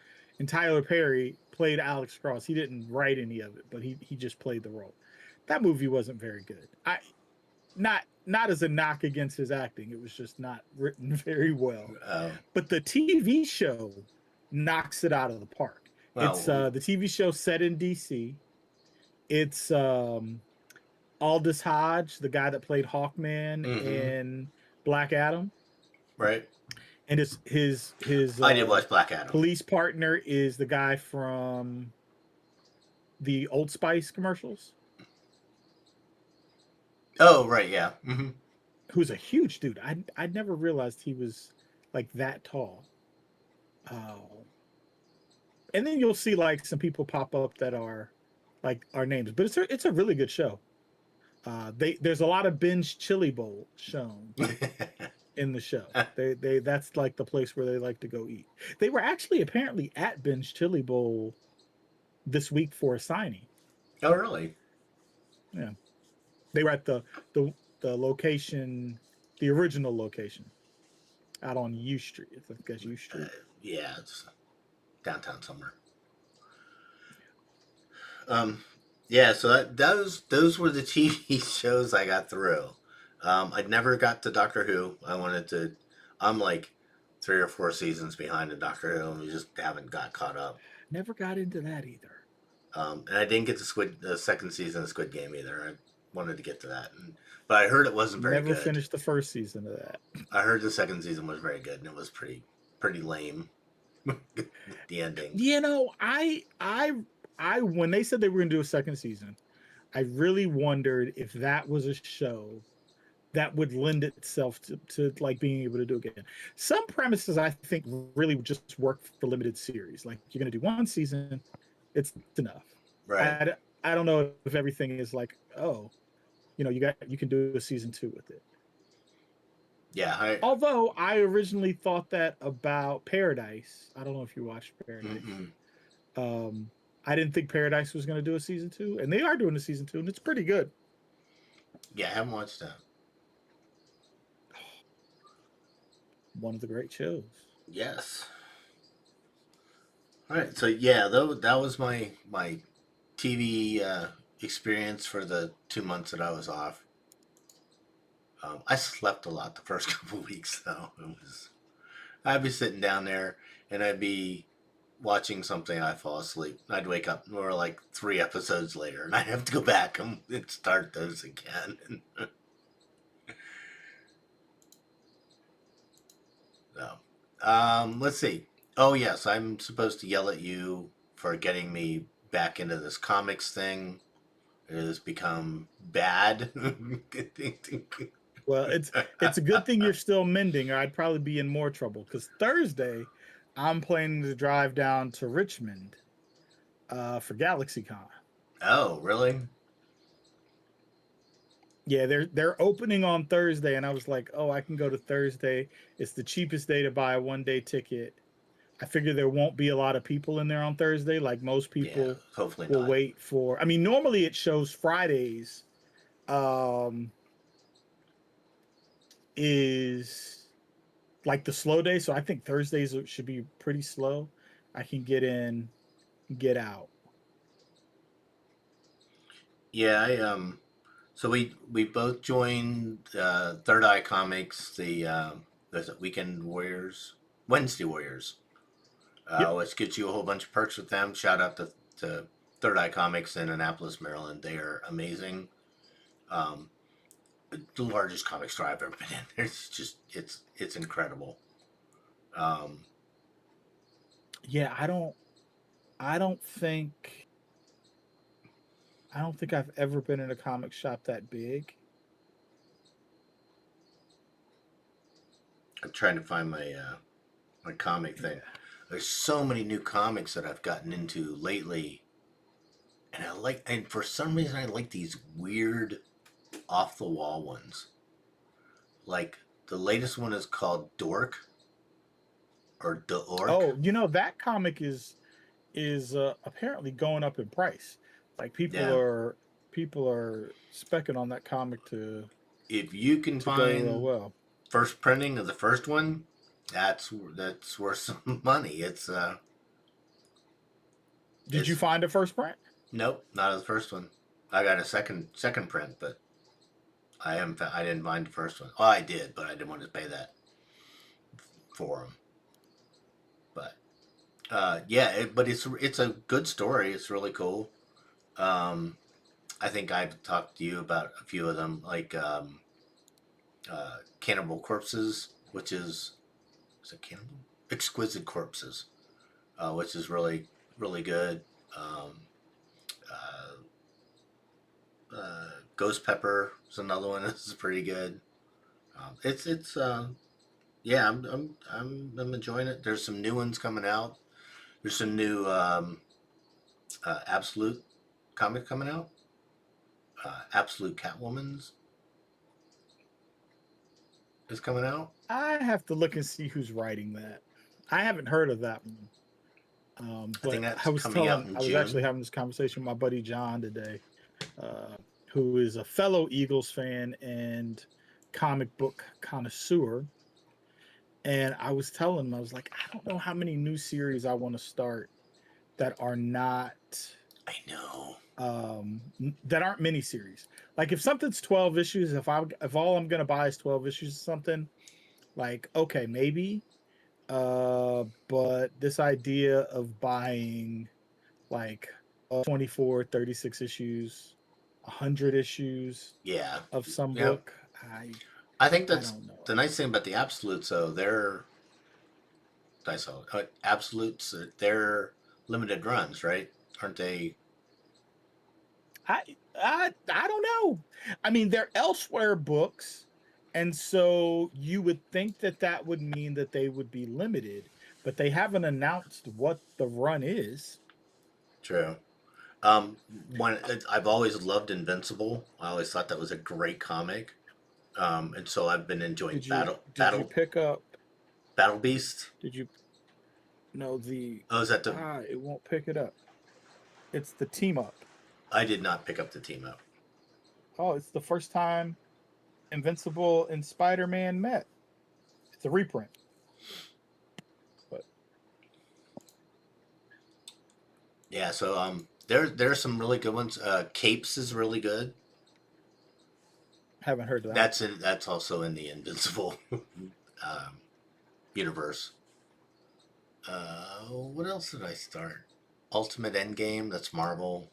[SPEAKER 2] and Tyler Perry played Alex Cross. He didn't write any of it, but he just played the role. That movie wasn't very good. I not as a knock against his acting. It was just not written very well.
[SPEAKER 1] Oh,
[SPEAKER 2] But the TV show knocks it out of the park. It's
[SPEAKER 1] well,
[SPEAKER 2] the TV show set in DC. It's Aldous Hodge, the guy that played Hawkman
[SPEAKER 1] mm-hmm.
[SPEAKER 2] in Black Adam,
[SPEAKER 1] Right.
[SPEAKER 2] and his
[SPEAKER 1] I did watch Black Adam.
[SPEAKER 2] police partner is the guy from the Old Spice commercials,
[SPEAKER 1] Oh, right, yeah. Mm-hmm.
[SPEAKER 2] who's a huge dude. I never realized he was like that tall. Oh, and then you'll see like some people pop up that are like our names, but it's a really good show. There's a lot of binge chili bowl shown in the show. They that's like the place where they like to go eat. They were actually apparently at binge chili bowl this week for a signing.
[SPEAKER 1] Oh, really?
[SPEAKER 2] Yeah, they were at the location, the original location out on U Street. I think that's U
[SPEAKER 1] Uh,
[SPEAKER 2] Street.
[SPEAKER 1] yeah, it's downtown somewhere. Um, yeah. So those were the TV shows I got through. I never got to Doctor Who. I wanted to. I'm like 3 or 4 seasons behind in Doctor Who, and we just haven't got caught up.
[SPEAKER 2] Never got into that either.
[SPEAKER 1] And I didn't get the second season of Squid Game either. I wanted to get to that, but I heard it wasn't very
[SPEAKER 2] Never
[SPEAKER 1] good.
[SPEAKER 2] finished the first season of that.
[SPEAKER 1] I heard the second season was very good, and it was pretty lame. The ending.
[SPEAKER 2] You know, I when they said they were going to do a second season, I really wondered if that was a show that would lend itself to like being able to do again. Some premises I think really would just work for limited series. Like you're going to do one season, it's enough.
[SPEAKER 1] Right.
[SPEAKER 2] I don't know if everything is like, oh, you can do a season 2 with it.
[SPEAKER 1] Yeah.
[SPEAKER 2] Although I originally thought that about Paradise. I don't know if you watched Paradise.
[SPEAKER 1] Mm-mm.
[SPEAKER 2] Um, I didn't think Paradise was going to do a season 2, and they are doing a season 2, and it's pretty good.
[SPEAKER 1] Yeah, I haven't watched that.
[SPEAKER 2] One of the great shows.
[SPEAKER 1] Yes. All right. So yeah, that was my TV experience for the 2 months that I was off. I slept a lot the first couple of weeks though. I'd be sitting down there and I'd be watching something. I'd fall asleep. I'd wake up more like 3 episodes later, and I'd have to go back and start those again. So, let's see. Oh yes, I'm supposed to yell at you for getting me back into this comics thing. It has become bad.
[SPEAKER 2] Well, it's a good thing you're still mending, or I'd probably be in more trouble. Because Thursday, I'm planning to drive down to Richmond for GalaxyCon.
[SPEAKER 1] Oh, really?
[SPEAKER 2] Yeah, they're opening on Thursday, and I was like, oh, I can go to Thursday. It's the cheapest day to buy a 1 day ticket. I figure there won't be a lot of people in there on Thursday. Like most
[SPEAKER 1] Yeah,
[SPEAKER 2] people
[SPEAKER 1] hopefully
[SPEAKER 2] will
[SPEAKER 1] not.
[SPEAKER 2] wait for. I mean, normally it shows Fridays. Um, is like the slow day, so I think Thursdays should be pretty slow. I can get in, get out.
[SPEAKER 1] Yeah, so we both joined Third Eye Comics, the Weekend Warriors, Wednesday Warriors.
[SPEAKER 2] Yep.
[SPEAKER 1] Which gets you a whole bunch of perks with them. Shout out to Third Eye Comics in Annapolis, Maryland. They are amazing. Um, the largest comic store I've ever been in. It's just it's incredible. Um,
[SPEAKER 2] Yeah, I don't think I don't think I've ever been in a comic shop that big.
[SPEAKER 1] I'm trying to find my comic thing.
[SPEAKER 2] Yeah.
[SPEAKER 1] There's so many new comics that I've gotten into lately, and for some reason I like these weird off the wall ones. Like the latest one is called Dork or the Orc.
[SPEAKER 2] Oh, that comic is apparently going up in price. Like
[SPEAKER 1] Yeah,
[SPEAKER 2] people are specking on that comic
[SPEAKER 1] if you can
[SPEAKER 2] to go real
[SPEAKER 1] find
[SPEAKER 2] well.
[SPEAKER 1] first printing of the first one, that's worth some money.
[SPEAKER 2] Did you
[SPEAKER 1] It's
[SPEAKER 2] find a first print?
[SPEAKER 1] nope, not the first one. I got a second print, but I didn't find the first one. Oh, I did, but I didn't want to pay that for them. But yeah, but it's a good story. It's really cool. Um, I think I've talked to you about a few of them, like Cannibal Corpses, which is it Cannibal? Exquisite Corpses, which is really good. Um, Ghost Pepper is another one. This is pretty good. It's yeah, I'm enjoying it. There's some new ones coming out. There's some new Absolute comic coming out. Absolute Catwoman's is coming out.
[SPEAKER 2] I have to look and see who's writing that. I haven't heard of that one.
[SPEAKER 1] I think
[SPEAKER 2] But
[SPEAKER 1] that's coming out in
[SPEAKER 2] I was actually
[SPEAKER 1] June.
[SPEAKER 2] having this conversation with my buddy John today, uh, who is a fellow Eagles fan and comic book connoisseur. And I was telling him, I was like, I don't know how many new series I want to start that are not
[SPEAKER 1] I know.
[SPEAKER 2] that aren't miniseries. Like if something's 12 issues, if all I'm gonna buy is 12 issues of something, like okay, maybe. But this idea of buying like 24, 36 issues, 100 issues
[SPEAKER 1] Yeah,
[SPEAKER 2] of some
[SPEAKER 1] yeah.
[SPEAKER 2] book,
[SPEAKER 1] I think
[SPEAKER 2] I
[SPEAKER 1] that's
[SPEAKER 2] don't know.
[SPEAKER 1] the nice thing about the Absolutes, though. Absolutes. They're limited runs, right? Aren't they?
[SPEAKER 2] I don't know. I mean, they're elsewhere books, and so you would think that that would mean that they would be limited, but they haven't announced what the run is.
[SPEAKER 1] True. When I've always loved Invincible. I always thought that was a great comic. And so I've been enjoying
[SPEAKER 2] Did you pick up
[SPEAKER 1] Battle Beast.
[SPEAKER 2] did you know the
[SPEAKER 1] Oh, is that the?
[SPEAKER 2] it won't pick it up. It's the team up.
[SPEAKER 1] I did not pick up the team up.
[SPEAKER 2] Oh, it's the first time Invincible and Spider-Man met. It's a reprint. But
[SPEAKER 1] Yeah, so there's some really good ones. Capes is really good.
[SPEAKER 2] haven't heard of that.
[SPEAKER 1] That's also in the Invincible um, universe. What else did I start? Ultimate Endgame. That's Marvel.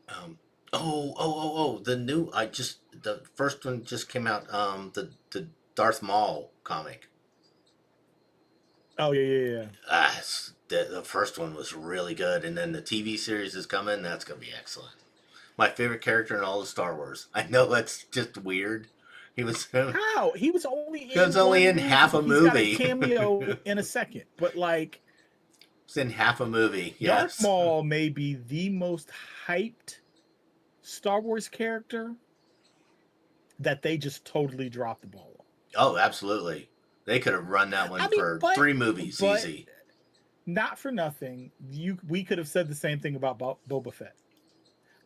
[SPEAKER 1] Um, the new. The first one just came out. The Darth Maul comic.
[SPEAKER 2] Oh yeah.
[SPEAKER 1] The first one was really good, and then the TV series is coming. That's gonna be excellent. My favorite character in all of Star Wars. I know that's just weird. He was
[SPEAKER 2] How? He was only
[SPEAKER 1] he was
[SPEAKER 2] in
[SPEAKER 1] only
[SPEAKER 2] one
[SPEAKER 1] in half
[SPEAKER 2] movie.
[SPEAKER 1] a
[SPEAKER 2] He's got a
[SPEAKER 1] movie.
[SPEAKER 2] cameo in a second. But like
[SPEAKER 1] It's in half a movie.
[SPEAKER 2] Darth
[SPEAKER 1] Yes.
[SPEAKER 2] Maul may be the most hyped Star Wars character that they just totally dropped the ball on.
[SPEAKER 1] Oh, absolutely. They could have run that
[SPEAKER 2] I
[SPEAKER 1] one
[SPEAKER 2] mean,
[SPEAKER 1] for 3 movies
[SPEAKER 2] but
[SPEAKER 1] easy.
[SPEAKER 2] not for nothing. We could have said the same thing about Boba Fett.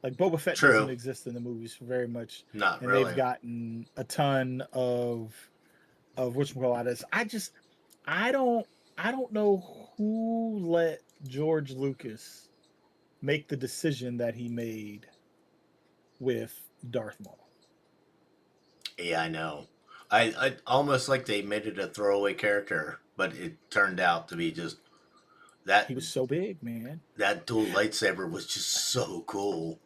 [SPEAKER 2] Like Boba Fett doesn't
[SPEAKER 1] True.
[SPEAKER 2] exist in the movies very much,
[SPEAKER 1] Not
[SPEAKER 2] and they've
[SPEAKER 1] really.
[SPEAKER 2] gotten a ton of whatchamacallit. I don't I don't know who let George Lucas make the decision that he made with Darth Maul.
[SPEAKER 1] Yeah, I know. I almost like they made it a throwaway character, but it turned out to be just that
[SPEAKER 2] He was so big, man.
[SPEAKER 1] that dual lightsaber was just so cool.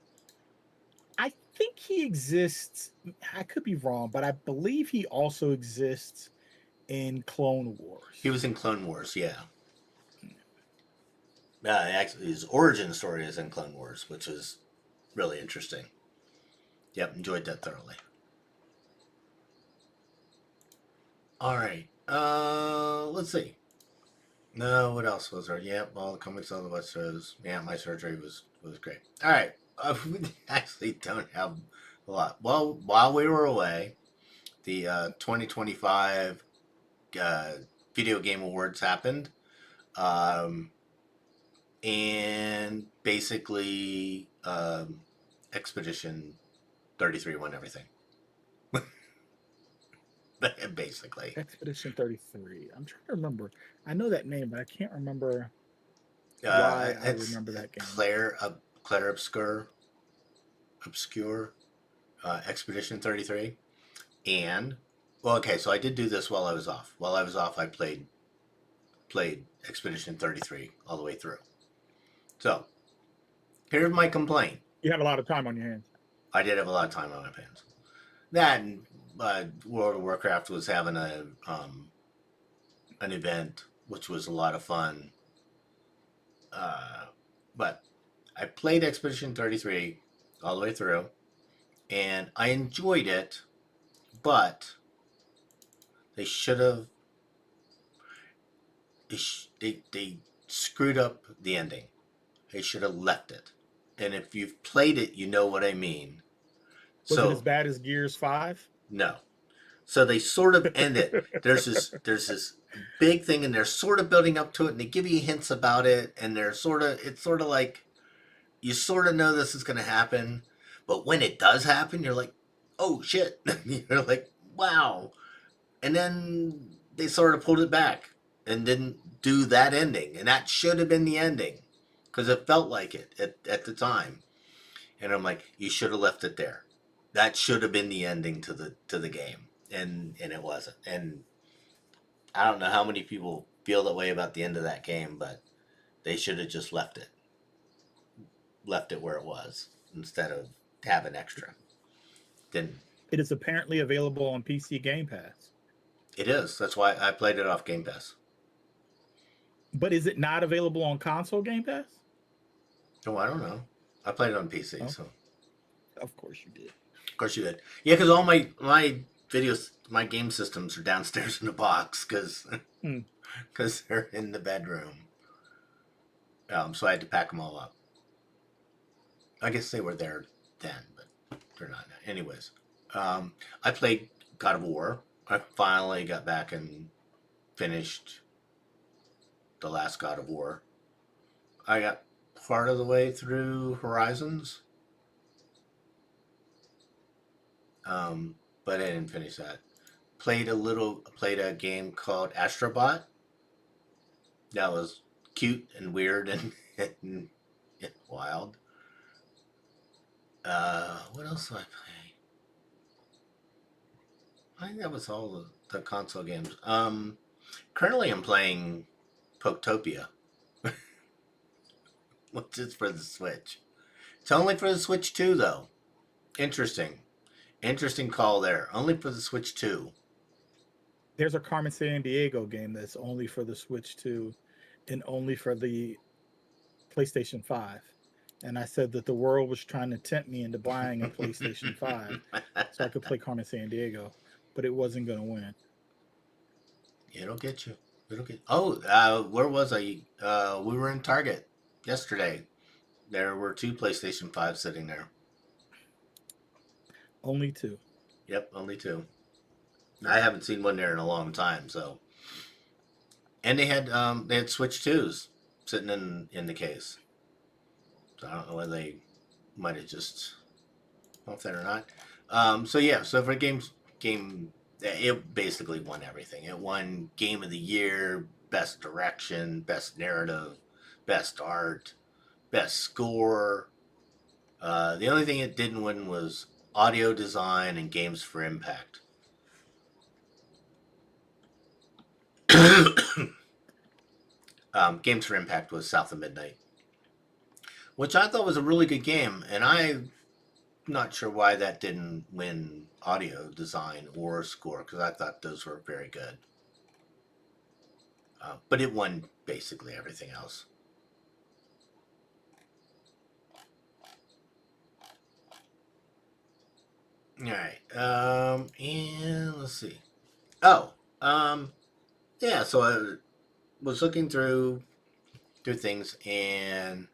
[SPEAKER 2] I think he exists. I could be wrong, but I believe he also exists in Clone
[SPEAKER 1] He
[SPEAKER 2] Wars.
[SPEAKER 1] was in Clone Wars, yeah. Actually, his origin story is in Clone Wars, which is really interesting. Yep, enjoyed that thoroughly. All right, let's see. No, what else was there? Yep, all the comics, all the West shows. Yeah, my surgery was great. All right, we actually don't have a lot. Well, while we were away, the 2025 uh, Video Game Awards happened, um, and basically, Expedition 33 won everything. Basically,
[SPEAKER 2] Expedition 33. I'm trying to remember. I know that name, but I can't remember why I
[SPEAKER 1] it's
[SPEAKER 2] remember that game.
[SPEAKER 1] Claire Obscure Expedition 33. And well, okay, so I did do this while I was off. While I was off, I played Expedition 33 all the way through. So here's my complaint.
[SPEAKER 2] You have a lot of time on your hands.
[SPEAKER 1] I did have a lot of time on my hands. That and World of Warcraft was having an event, which was a lot of fun. But I played Expedition 33 all the way through, and I enjoyed it. But they should have they screwed up the ending. They should have left it. And if you've played it, you know what I mean.
[SPEAKER 2] Was it as
[SPEAKER 1] So
[SPEAKER 2] bad as Gears 5?
[SPEAKER 1] no. So they sort of end it. There's this big thing, and they're sort of building up to it, and they give you hints about it, and it's sort of like you sort of know this is going to happen, but when it does happen, you're like, oh shit, you're like, wow, and then they sort of pulled it back and didn't do that ending, and that should have been the ending because it felt like it at the time, and I'm like, you should have left it there. That should have been the ending to the game, and it wasn't. And I don't know how many people feel that way about the end of that game, but they should have just left it where it was instead of having extra. Then
[SPEAKER 2] It is apparently available on PC Game Pass.
[SPEAKER 1] it is. That's why I played it off Game Pass.
[SPEAKER 2] But is it not available on console Game Pass?
[SPEAKER 1] Oh, I don't know. I played it on PC,
[SPEAKER 2] Oh,
[SPEAKER 1] so
[SPEAKER 2] of course you did.
[SPEAKER 1] of course you did. Yeah, because all my videos, my game systems are downstairs in a box because
[SPEAKER 2] Hmm.
[SPEAKER 1] they're in the bedroom. So I had to pack them all up. I guess they were there then, but they're not now. Anyways, I played God of War. I finally got back and finished the last God of War. I got part of the way through Horizons, but I didn't finish that. Played a game called Astrobot. That was cute and weird and wild. What else did I play? I think that was all the console games. Currently I'm playing Poketopia, which is for the Switch. It's only for the Switch 2, though. Interesting. Interesting call there. Only for the Switch 2.
[SPEAKER 2] There's a Carmen San Diego game that's only for the Switch 2 and only for the PlayStation 5. And I said that the world was trying to tempt me into buying a PlayStation 5 so I could play Carmen San Diego, but it wasn't going to win.
[SPEAKER 1] It'll get you. It'll get. Oh, where was I? We were in Target yesterday. There were two PlayStation 5 sitting there.
[SPEAKER 2] Only two.
[SPEAKER 1] Yep, only two. I haven't seen one there in a long time. So, and they had Switch 2s sitting in the case. So I don't know whether they might have just off that or not. So yeah, so for game, it basically won everything. It won Game of the Year, Best Direction, Best Narrative, Best Art, Best Score. The only thing it didn't win was Audio Design and Games for Impact. Games for Impact was South of Midnight, which I thought was a really good game, and I'm not sure why that didn't win audio design or score because I thought those were very good. But it won basically everything else. All right. And let's see. Oh, yeah. So I was looking through things, and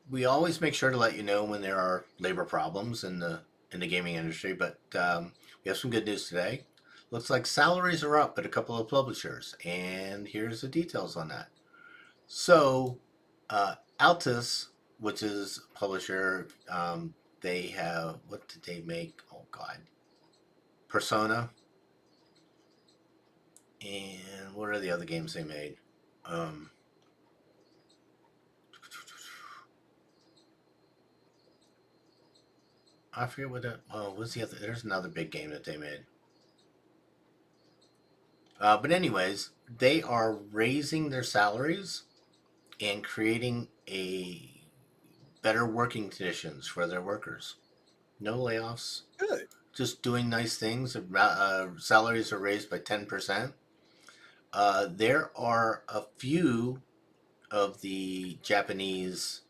[SPEAKER 1] we always make sure to let you know when there are labor problems in the gaming industry. But we have some good news today. Looks like salaries are up at a couple of publishers, and here's the details on that. So, Altus, which is a publisher, they have, what did they make? Oh God, Persona, and what are the other games they made? Um, I forget what that. Oh, what's the other? There's another big game that they made. But anyways, they are raising their salaries and creating a better working conditions for their workers. No layoffs,
[SPEAKER 2] Good.
[SPEAKER 1] just doing nice things. Salaries are raised by 10%. There are a few of the Japanese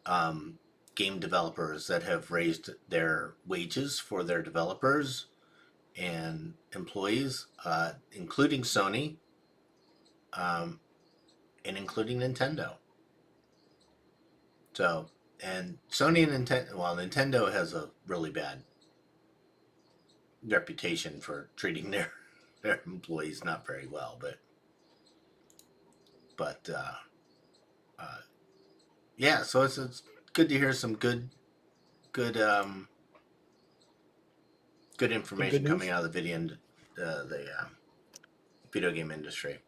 [SPEAKER 1] um, game developers that have raised their wages for their developers and employees, including Sony um, and including Nintendo. So, and Sony and Nintendo, well, Nintendo has a really bad reputation for treating their employees not very well, but uh, yeah, so it's good to hear some good good
[SPEAKER 2] Some good
[SPEAKER 1] information coming
[SPEAKER 2] news.
[SPEAKER 1] out of the video game industry.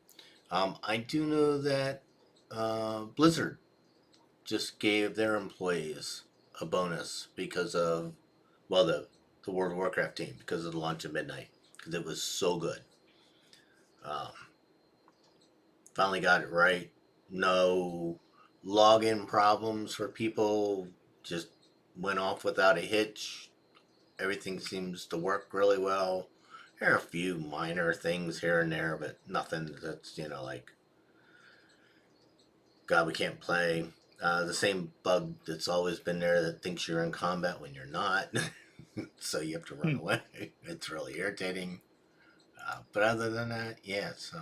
[SPEAKER 1] I do know that Blizzard just gave their employees a bonus because of, well, the World of Warcraft team, because of the launch of Midnight, because it was so good. Um, Finally got it right. No login problems for people. Just went off without a hitch. Everything seems to work really well. There are a few minor things here and there, but nothing that's, like, God, we can't play. The same bug that's always been there that thinks you're in combat when you're not. So you have to run
[SPEAKER 2] Hmm.
[SPEAKER 1] away. It's really irritating. But other than that, yeah, it's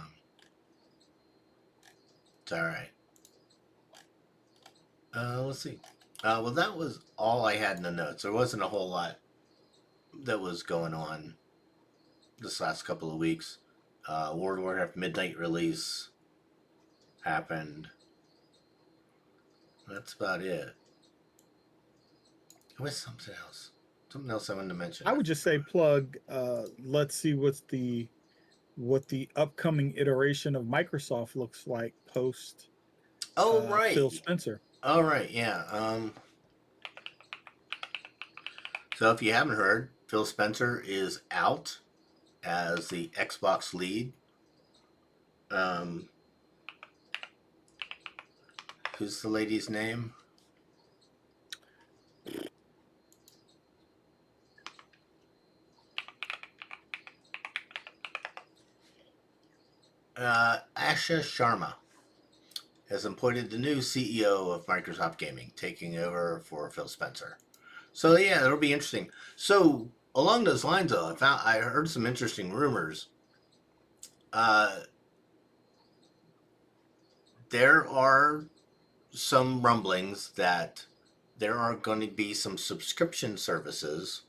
[SPEAKER 1] all right. Let's see. Well, that was all I had in the notes. There wasn't a whole lot that was going on this last couple of weeks. World of Warcraft Midnight release happened. That's about it. There was something else. Something else I wanted to mention.
[SPEAKER 2] I
[SPEAKER 1] I
[SPEAKER 2] would just say
[SPEAKER 1] forgot.
[SPEAKER 2] plug. Let's see what the upcoming iteration of Microsoft looks like post
[SPEAKER 1] Oh
[SPEAKER 2] Phil
[SPEAKER 1] right.
[SPEAKER 2] Spencer.
[SPEAKER 1] All right. Yeah. So if you haven't heard, Phil Spencer is out as the Xbox lead. Um, who's the lady's name? Asha Sharma has appointed the new CEO of Microsoft Gaming, taking over for Phil Spencer. So yeah, it'll be interesting. So along those lines, though, I heard some interesting rumors. Uh, there are some rumblings that there are going to be some subscription services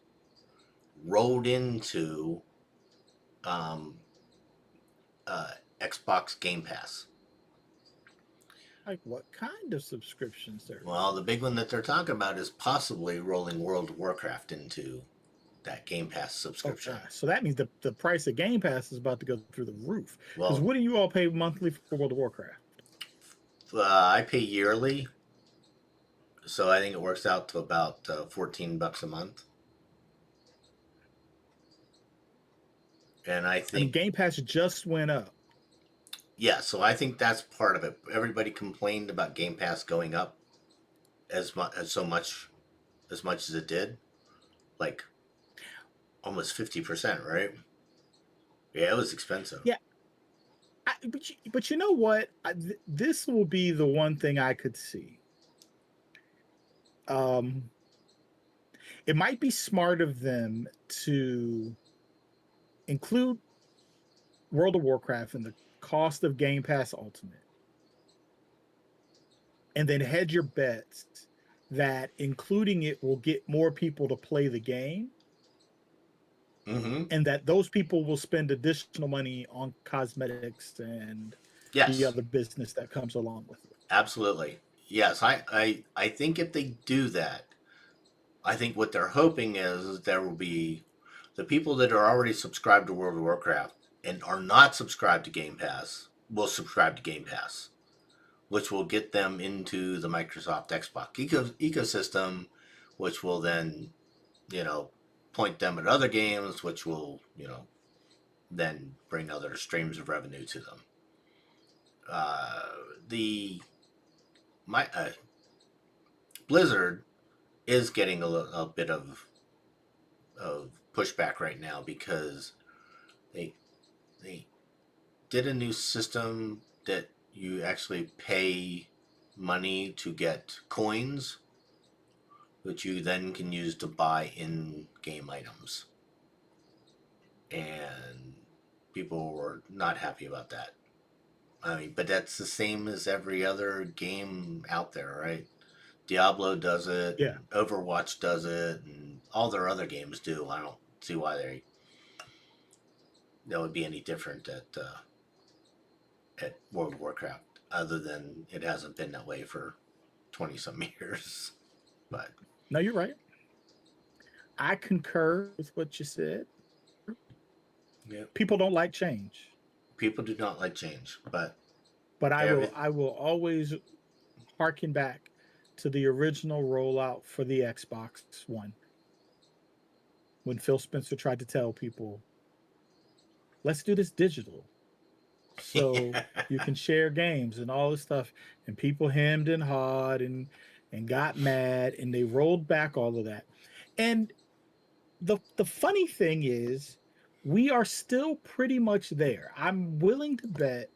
[SPEAKER 1] rolled into um, uh, Xbox Game Pass.
[SPEAKER 2] Like what kind of subscription service?
[SPEAKER 1] Well, the big one that they're talking about is possibly rolling World of Warcraft into that Game Pass
[SPEAKER 2] Oh
[SPEAKER 1] subscription.
[SPEAKER 2] gosh, so that means the price of Game Pass is about to go through the roof. Because
[SPEAKER 1] Well,
[SPEAKER 2] what do you all pay monthly for World of Warcraft?
[SPEAKER 1] I pay yearly, so I think it works out to about $14 a month. And I
[SPEAKER 2] I mean,
[SPEAKER 1] think,
[SPEAKER 2] Game Pass just went up.
[SPEAKER 1] Yeah, so I think that's part of it. Everybody complained about Game Pass going up as much as it did, like almost 50%, right? Yeah, it was expensive.
[SPEAKER 2] Yeah, but you know what? This will be the one thing I could see. Um, it might be smart of them to include World of Warcraft in the cost of Game Pass Ultimate, and then hedge your bets that including it will get more people to play the game,
[SPEAKER 1] Mm-hmm.
[SPEAKER 2] and that those people will spend additional money on cosmetics and the
[SPEAKER 1] Yes,
[SPEAKER 2] other business that comes along with it.
[SPEAKER 1] absolutely. Yes, I think if they do that, I think what they're hoping is there will be the people that are already subscribed to World of Warcraft and are not subscribed to Game Pass will subscribe to Game Pass, which will get them into the Microsoft Xbox ecosystem, which will then, you know, point them at other games, which will, then bring other streams of revenue to them. Uh, the my Blizzard is getting a bit of pushback right now because they they did a new system that you actually pay money to get coins, which you then can use to buy in game items. And people were not happy about that. I mean, but that's the same as every other game out there, right? Diablo does it,
[SPEAKER 2] Yeah.
[SPEAKER 1] and Overwatch does it, and all their other games do. I don't see why that would be any different at World of Warcraft, other than it hasn't been that way for 20 some years. But
[SPEAKER 2] No, you're right. I concur with what you said.
[SPEAKER 1] yeah,
[SPEAKER 2] People don't like change,
[SPEAKER 1] people do not like change, but
[SPEAKER 2] but
[SPEAKER 1] every
[SPEAKER 2] I will always harken back to the original rollout for the Xbox One when Phil Spencer tried to tell people, let's do this digital so you can share games and all this stuff. And people hemmed and hawed and got mad and they rolled back all of that. And the funny thing is we are still pretty much there. I'm willing to bet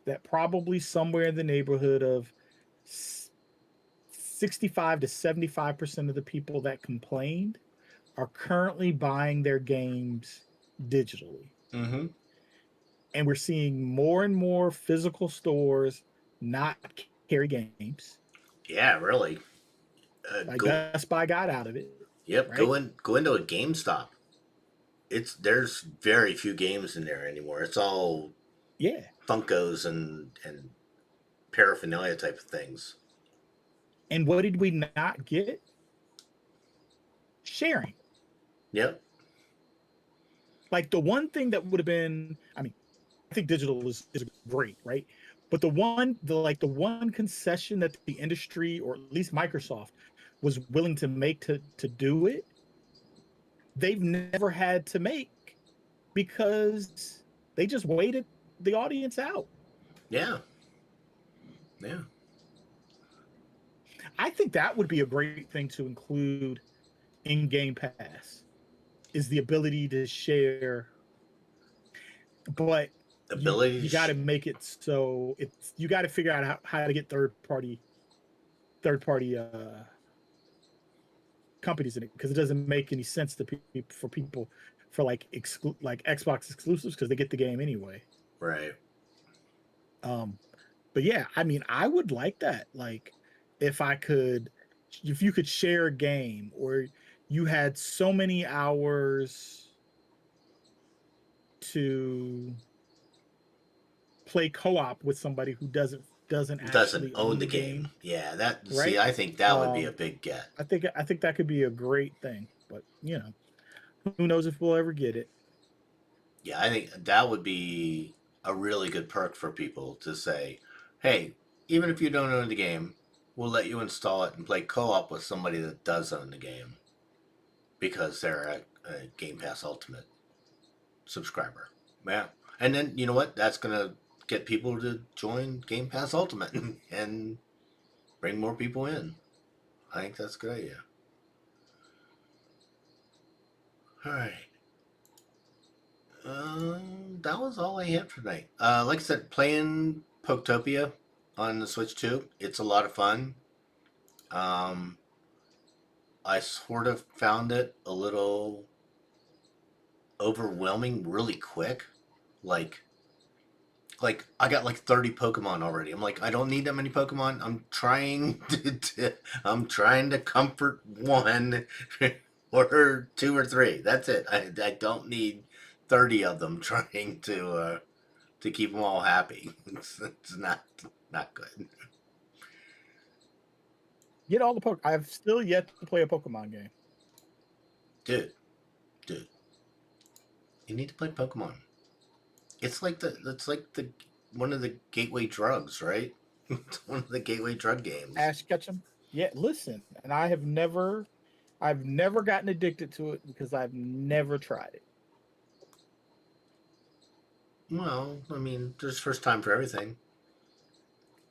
[SPEAKER 2] that probably somewhere in the neighborhood of 65 to 75% of the people that complained are currently buying their games digitally.
[SPEAKER 1] mm-hmm.
[SPEAKER 2] And we're seeing more and more physical stores not carry games.
[SPEAKER 1] Yeah, really.
[SPEAKER 2] Like
[SPEAKER 1] Go
[SPEAKER 2] Best Buy got out of it,
[SPEAKER 1] Yep,
[SPEAKER 2] right?
[SPEAKER 1] go into a GameStop. There's very few games in there anymore. It's all
[SPEAKER 2] Yeah.
[SPEAKER 1] Funkos and paraphernalia type of things.
[SPEAKER 2] And what did we not get? Sharing.
[SPEAKER 1] Yep.
[SPEAKER 2] Like the one thing that would have been, I mean, I think digital is great, right? But the one concession that the industry or at least Microsoft was willing to make to do it, they've never had to make because they just waited the audience out.
[SPEAKER 1] Yeah. Yeah.
[SPEAKER 2] I think that would be a great thing to include in Game Pass is the ability to share, but
[SPEAKER 1] Ability to
[SPEAKER 2] you got to make it so it's you got to figure out how to get third party companies in it because it doesn't make any sense to for people for like Xbox exclusives because they get the game anyway.
[SPEAKER 1] right.
[SPEAKER 2] Um, but yeah, I mean, I would like that. Like, if I could, if you could share a game or you had so many hours to play co-op with somebody who doesn't
[SPEAKER 1] Doesn't
[SPEAKER 2] actually
[SPEAKER 1] own
[SPEAKER 2] own
[SPEAKER 1] the
[SPEAKER 2] the
[SPEAKER 1] game.
[SPEAKER 2] game,
[SPEAKER 1] Yeah, that see,
[SPEAKER 2] right?
[SPEAKER 1] I think that would be a
[SPEAKER 2] Um,
[SPEAKER 1] big get.
[SPEAKER 2] I think that could be a great thing, but who knows if we'll ever get it?
[SPEAKER 1] Yeah, I think that would be a really good perk for people to say, "Hey, even if you don't own the game, we'll let you install it and play co-op with somebody that does own the game because they're a Game Pass Ultimate subscriber." Yeah, and then you know what? That's gonna get people to join Game Pass Ultimate and bring more people in. I think that's a good idea. All right. That was all I had for tonight. Like I said, playing Poketopia on the Switch 2. It's a lot of fun. Um, I sort of found it a little overwhelming really quick. Like, I got like 30 Pokemon already. I'm like, I don't need that many Pokemon. I'm trying to comfort one or two or three. That's it. I don't need 30 of them trying to keep them all happy. It's not good.
[SPEAKER 2] Get all the I've still yet to play a Pokemon game.
[SPEAKER 1] Dude, dude, you need to play Pokemon. It's like the one of the gateway drugs, right? It's one of the gateway drug games.
[SPEAKER 2] Ash Ketchum. Yeah, listen, and I've never gotten addicted to it because I've never tried it.
[SPEAKER 1] Well, I mean, there's first time for everything.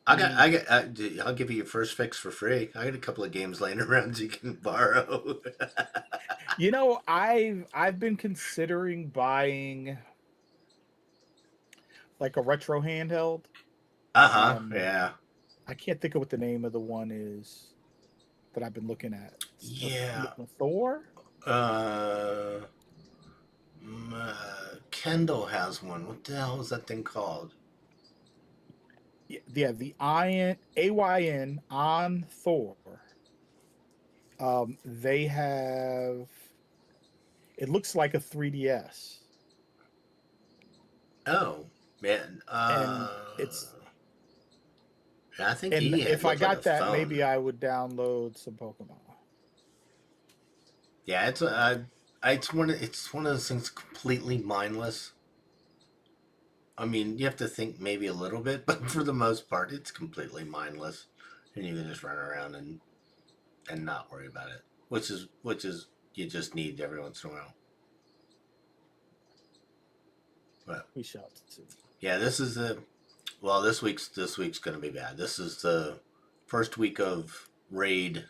[SPEAKER 1] I'll give you your first fix for free. I got a couple of games laying around you can borrow.
[SPEAKER 2] You know, I've been considering buying like a retro handheld. Um,
[SPEAKER 1] Yeah.
[SPEAKER 2] I can't think of what the name of the one is that I've been looking at. It's
[SPEAKER 1] Yeah.
[SPEAKER 2] the Thor.
[SPEAKER 1] Uh, Kendall has one. What the hell is that thing called?
[SPEAKER 2] Yeah, the Iron AYN on Thor. They have. It looks like a 3DS,
[SPEAKER 1] Oh, man.
[SPEAKER 2] and it's
[SPEAKER 1] I think
[SPEAKER 2] and
[SPEAKER 1] he had
[SPEAKER 2] if I
[SPEAKER 1] looked like a
[SPEAKER 2] got that,
[SPEAKER 1] phone.
[SPEAKER 2] maybe I would download some Pokemon.
[SPEAKER 1] Yeah, it's one of those things completely mindless. I mean, you have to think maybe a little bit, but for the most part, it's completely mindless, and you can just run around and not worry about it. Which is you just need every once in a while. But
[SPEAKER 2] We shall see.
[SPEAKER 1] yeah, this week's gonna be bad. This is the first week of raid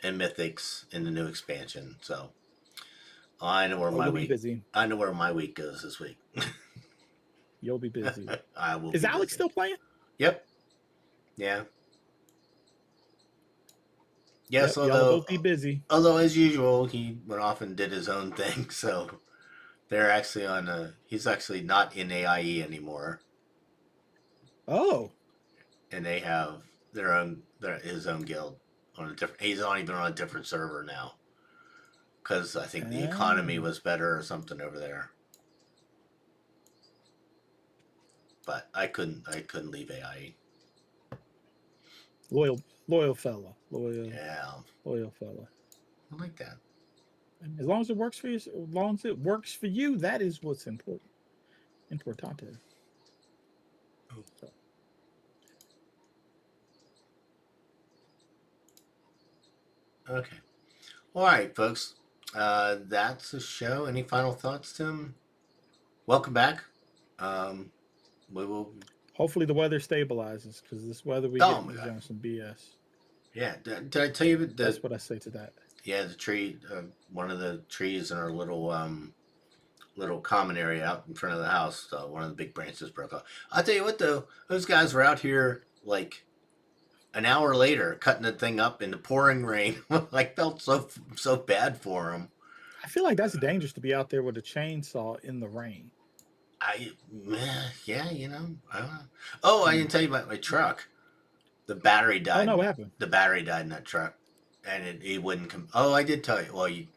[SPEAKER 1] and mythics in the new expansion, so I know where
[SPEAKER 2] Oh,
[SPEAKER 1] my
[SPEAKER 2] you'll be
[SPEAKER 1] week.
[SPEAKER 2] busy.
[SPEAKER 1] I know where my week goes this week.
[SPEAKER 2] You'll be busy.
[SPEAKER 1] I will
[SPEAKER 2] Is
[SPEAKER 1] be
[SPEAKER 2] Alex
[SPEAKER 1] busy.
[SPEAKER 2] still playing?
[SPEAKER 1] Yep. Yeah. Yes.
[SPEAKER 2] Yep, y'all will
[SPEAKER 1] Although,
[SPEAKER 2] both be busy.
[SPEAKER 1] although as usual, he went off and did his own thing. So they're actually on a. He's actually not in AIE anymore,
[SPEAKER 2] Oh,
[SPEAKER 1] and they have his own guild on a different. He's not even on a different server now because I think the economy
[SPEAKER 2] ah.
[SPEAKER 1] was better or something over there. But I couldn't leave AIE.
[SPEAKER 2] Loyal fella,
[SPEAKER 1] Yeah,
[SPEAKER 2] loyal fella.
[SPEAKER 1] I like that.
[SPEAKER 2] And as long as it works for you, as long as it works for you, that is what's important. Importante. So,
[SPEAKER 1] Okay. All right, folks. That's the show. Any final thoughts, Tim? Welcome back. Um, we will.
[SPEAKER 2] hopefully the weather stabilizes because this weather we
[SPEAKER 1] Oh
[SPEAKER 2] get
[SPEAKER 1] my
[SPEAKER 2] is
[SPEAKER 1] god.
[SPEAKER 2] on some BS.
[SPEAKER 1] Yeah. Did I tell you
[SPEAKER 2] That's
[SPEAKER 1] that?
[SPEAKER 2] what I say to that.
[SPEAKER 1] Yeah, the tree. One of the trees in our little common area out in front of the house. One of the big branches broke off. I'll tell you what, though. Those guys were out here like an hour later, cutting the thing up in the pouring rain. I felt so bad for them.
[SPEAKER 2] I feel like that's dangerous to be out there with a chainsaw in the rain.
[SPEAKER 1] I yeah, I don't know. Oh, I
[SPEAKER 2] Hmm.
[SPEAKER 1] didn't tell you about my truck. The battery
[SPEAKER 2] Oh
[SPEAKER 1] died.
[SPEAKER 2] no, what happened?
[SPEAKER 1] The battery died in that truck, and it wouldn't come. Oh, I did tell you. Well, you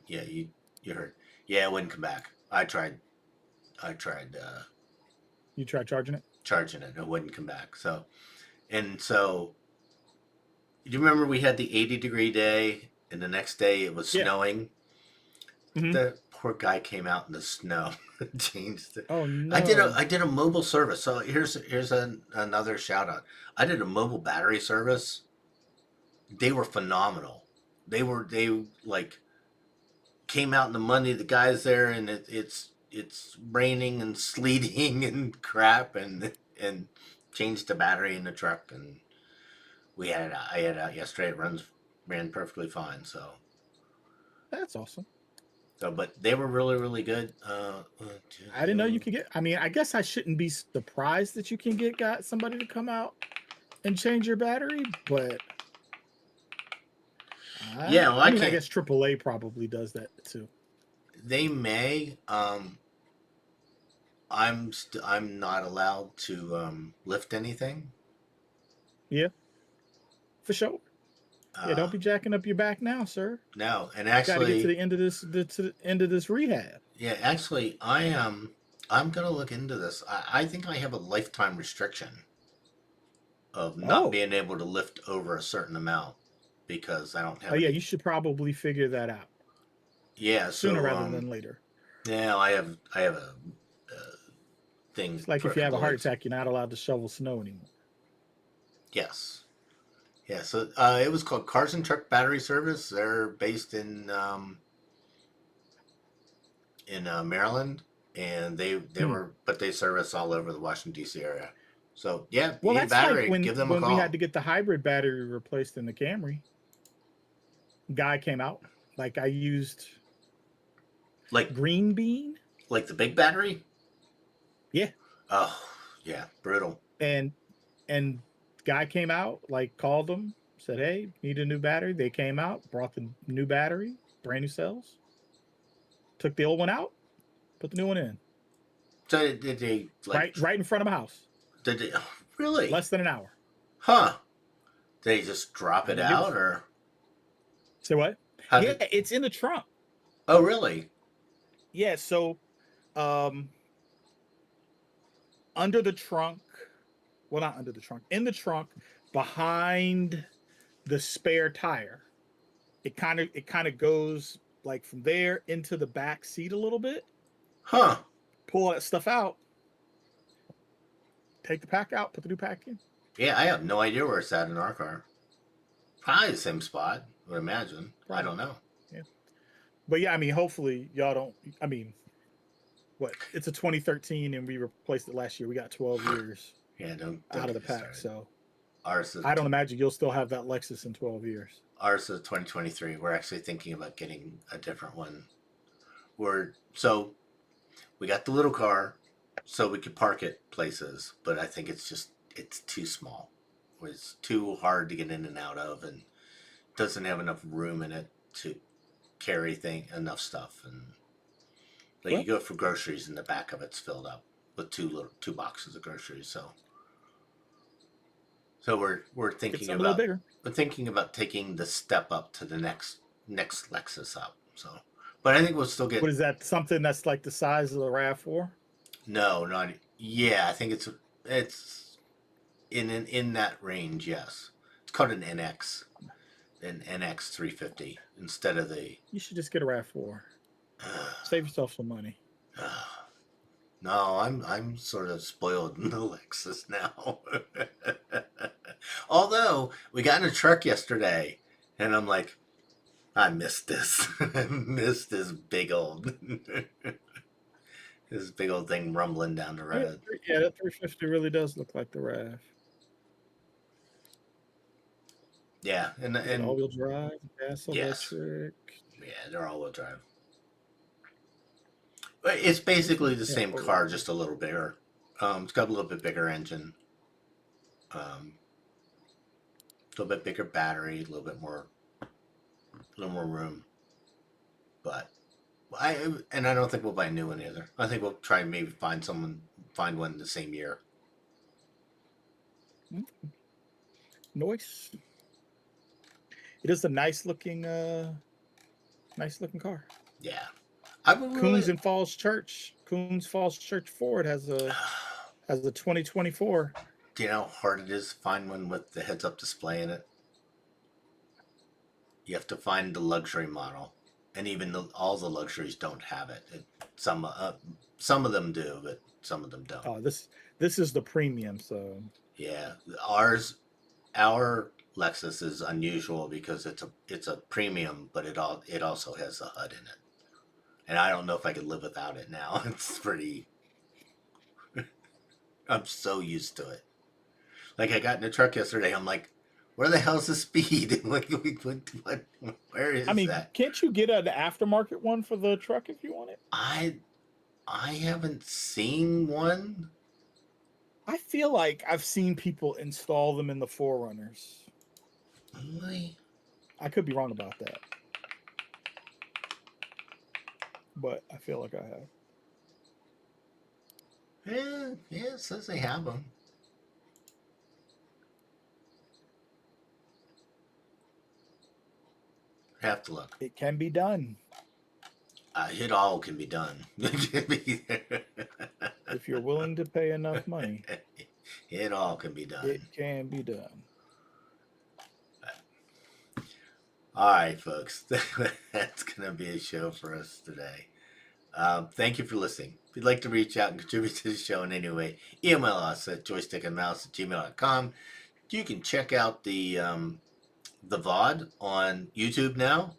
[SPEAKER 1] heard. Yeah, it wouldn't come back. I tried
[SPEAKER 2] You tried charging it?
[SPEAKER 1] charging it. It wouldn't come back. So do you remember we had the 80-degree day, and the next day it was
[SPEAKER 2] Yeah.
[SPEAKER 1] snowing?
[SPEAKER 2] Hmm.
[SPEAKER 1] The poor guy came out in the snow, changed it.
[SPEAKER 2] Oh
[SPEAKER 1] I
[SPEAKER 2] no.
[SPEAKER 1] did a mobile service. So here's another shout out. I did a mobile battery service. They were phenomenal. They like came out in the Monday. The guys there, and it's raining and sleeting and crap, and and changed the battery in the truck, and I had it out yesterday. It ran perfectly fine.
[SPEAKER 2] That's awesome.
[SPEAKER 1] But they were really really good.
[SPEAKER 2] I didn't know you could get. I mean, I guess I shouldn't be surprised that you can got somebody to come out and change your battery, but
[SPEAKER 1] Yeah, well,
[SPEAKER 2] I
[SPEAKER 1] I
[SPEAKER 2] mean, I
[SPEAKER 1] can't.
[SPEAKER 2] guess AAA probably does that too.
[SPEAKER 1] They may. I'm not allowed to lift anything.
[SPEAKER 2] Yeah, for sure. Yeah,
[SPEAKER 1] Uh,
[SPEAKER 2] don't be jacking up your back now, sir.
[SPEAKER 1] no, and
[SPEAKER 2] Got to get to
[SPEAKER 1] actually,
[SPEAKER 2] the end of this to the end of this rehab.
[SPEAKER 1] yeah, actually, I am. I'm gonna look into this. I think I have a lifetime restriction of not
[SPEAKER 2] Oh,
[SPEAKER 1] being able to lift over a certain amount because I don't
[SPEAKER 2] oh
[SPEAKER 1] have
[SPEAKER 2] yeah,
[SPEAKER 1] any.
[SPEAKER 2] you should probably figure that out
[SPEAKER 1] Yeah,
[SPEAKER 2] sooner
[SPEAKER 1] so
[SPEAKER 2] rather than later.
[SPEAKER 1] now I have a thing
[SPEAKER 2] It's like
[SPEAKER 1] for
[SPEAKER 2] if
[SPEAKER 1] a
[SPEAKER 2] you have
[SPEAKER 1] couple
[SPEAKER 2] a
[SPEAKER 1] of
[SPEAKER 2] heart
[SPEAKER 1] weeks.
[SPEAKER 2] attack, you're not allowed to shovel snow anymore.
[SPEAKER 1] Yes, yeah. So it was called Cars and Truck Battery Service. They're based in Maryland, and they
[SPEAKER 2] Hmm.
[SPEAKER 1] were but they service all over the Washington D.C. area. So yeah, you
[SPEAKER 2] Well,
[SPEAKER 1] need a
[SPEAKER 2] that's like
[SPEAKER 1] battery, give them a
[SPEAKER 2] when we had to
[SPEAKER 1] call.
[SPEAKER 2] get the hybrid battery replaced in the Camry. Guy came out. Like I used
[SPEAKER 1] Like
[SPEAKER 2] green bean.
[SPEAKER 1] the big battery.
[SPEAKER 2] Yeah,
[SPEAKER 1] Oh yeah, brutal.
[SPEAKER 2] and and guy came out. Like called them, said, "Hey, need a new battery." They came out, brought the new battery, brand new cells. Took the old one out, put the new one in.
[SPEAKER 1] So did they
[SPEAKER 2] Right in front of my house.
[SPEAKER 1] did they really?
[SPEAKER 2] Less than an hour.
[SPEAKER 1] Huh? Did they just drop
[SPEAKER 2] I
[SPEAKER 1] it
[SPEAKER 2] didn't give a
[SPEAKER 1] out or
[SPEAKER 2] say what?
[SPEAKER 1] how
[SPEAKER 2] Yeah,
[SPEAKER 1] did?
[SPEAKER 2] it's in the trunk.
[SPEAKER 1] Oh really?
[SPEAKER 2] Yeah, so um under the trunk, well not under the trunk, in the trunk behind the spare tire. It kind of goes like from there into the back seat a little bit.
[SPEAKER 1] Huh?
[SPEAKER 2] Pull that stuff out, take the pack out, put the new pack in.
[SPEAKER 1] Yeah, I have no idea where it's at in our car. Probably the same spot. I would imagine. I
[SPEAKER 2] Probably.
[SPEAKER 1] don't know.
[SPEAKER 2] Yeah. But yeah, I mean, hopefully y'all don't. I mean, what? It's a 2013, and we replaced it last year. We got 12 years
[SPEAKER 1] Yeah, don't
[SPEAKER 2] out of
[SPEAKER 1] get
[SPEAKER 2] the
[SPEAKER 1] me
[SPEAKER 2] pack,
[SPEAKER 1] started.
[SPEAKER 2] so
[SPEAKER 1] Ours is
[SPEAKER 2] I don't imagine you'll still have that Lexus in 12 years.
[SPEAKER 1] ours is 2023. We're actually thinking about getting a different one. So we got the little car, so we could park it places, but I think it's too small. It's too hard to get in and out of, and doesn't have enough room in it to carry enough stuff. And like you
[SPEAKER 2] Well,
[SPEAKER 1] go for groceries, and the back of it's filled up with two boxes of groceries. So we're
[SPEAKER 2] get
[SPEAKER 1] thinking
[SPEAKER 2] something a little
[SPEAKER 1] about
[SPEAKER 2] bigger.
[SPEAKER 1] taking the step up to the next Lexus up. So, but I think we'll still
[SPEAKER 2] What
[SPEAKER 1] get
[SPEAKER 2] is that? Something that's like the size of the Rav4?
[SPEAKER 1] no, not yeah. I think it's in that range. Yes, it's called an NX 350 instead of the.
[SPEAKER 2] You should just get a Rav4.
[SPEAKER 1] Uh,
[SPEAKER 2] Save yourself some money.
[SPEAKER 1] uh, no, I'm sort of spoiled in the Lexus now. Although we got in a truck yesterday, and I'm like, I missed this. I missed this big old thing rumbling down the
[SPEAKER 2] Yeah,
[SPEAKER 1] road.
[SPEAKER 2] yeah, that 350 really does look like the Rav.
[SPEAKER 1] Yeah,
[SPEAKER 2] Is it
[SPEAKER 1] and
[SPEAKER 2] all-wheel drive, gas,
[SPEAKER 1] yes,
[SPEAKER 2] electric?
[SPEAKER 1] yeah, they're all wheel drive. But it's basically the
[SPEAKER 2] Yeah,
[SPEAKER 1] same
[SPEAKER 2] four-wheel
[SPEAKER 1] car,
[SPEAKER 2] drive.
[SPEAKER 1] just a little bigger. It's got a little bit bigger engine, a little bit bigger battery, a little more room. But I don't think we'll buy a new one either. I think we'll try and maybe find one the same year.
[SPEAKER 2] Noise. It is a nice looking car.
[SPEAKER 1] Yeah, I would
[SPEAKER 2] Coons
[SPEAKER 1] really.
[SPEAKER 2] and Falls Church. Coons Falls Church Ford has a 2024.
[SPEAKER 1] Do you know how hard it is to find one with the heads-up display in it? You have to find the luxury model, and even all the luxuries don't have it. Some of them do, but some of them don't.
[SPEAKER 2] Oh, this is the premium, so
[SPEAKER 1] Yeah, our Lexus is unusual because it's a premium, but it also has a HUD in it, and I don't know if I could live without it now. It's pretty. I'm so used to it. Like I got in the truck yesterday. I'm like, where the hell's the speed? Like, where
[SPEAKER 2] I
[SPEAKER 1] is
[SPEAKER 2] mean,
[SPEAKER 1] that?
[SPEAKER 2] can't you get an aftermarket one for the truck if you want it?
[SPEAKER 1] I haven't seen one.
[SPEAKER 2] I feel like I've seen people install them in the Forerunners.
[SPEAKER 1] Really?
[SPEAKER 2] I could be wrong about that, but I feel like I have.
[SPEAKER 1] Yeah, it says they have them. Have to look.
[SPEAKER 2] It can be done
[SPEAKER 1] It all can be done.
[SPEAKER 2] if you're willing to pay enough money.
[SPEAKER 1] It all can be done.
[SPEAKER 2] It can be done.
[SPEAKER 1] All right, folks. That's going to be a show for us today. Thank you for listening. If you'd like to reach out and contribute to the show in any way, email us at joystickandmouse@gmail.com. You can check out the VOD on YouTube now.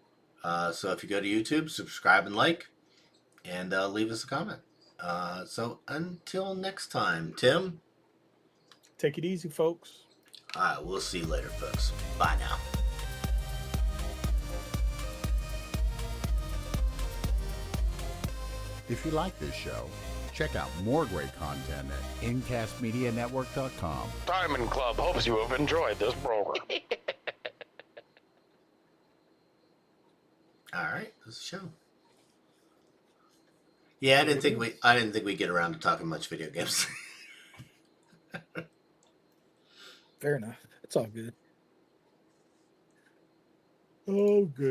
[SPEAKER 1] So if you go to YouTube, subscribe and like, and leave us a comment. So until next time, Tim.
[SPEAKER 2] Take it easy, folks.
[SPEAKER 1] All right, we'll see you later, folks. Bye now.
[SPEAKER 3] If you like this show, check out more great content at incastmedianetwork.com.
[SPEAKER 4] Diamond Club hopes you have enjoyed this program.
[SPEAKER 1] All right, that's the show. Yeah, I didn't think we'd get around to talking much video games.
[SPEAKER 2] Fair enough. It's all good. Oh, good.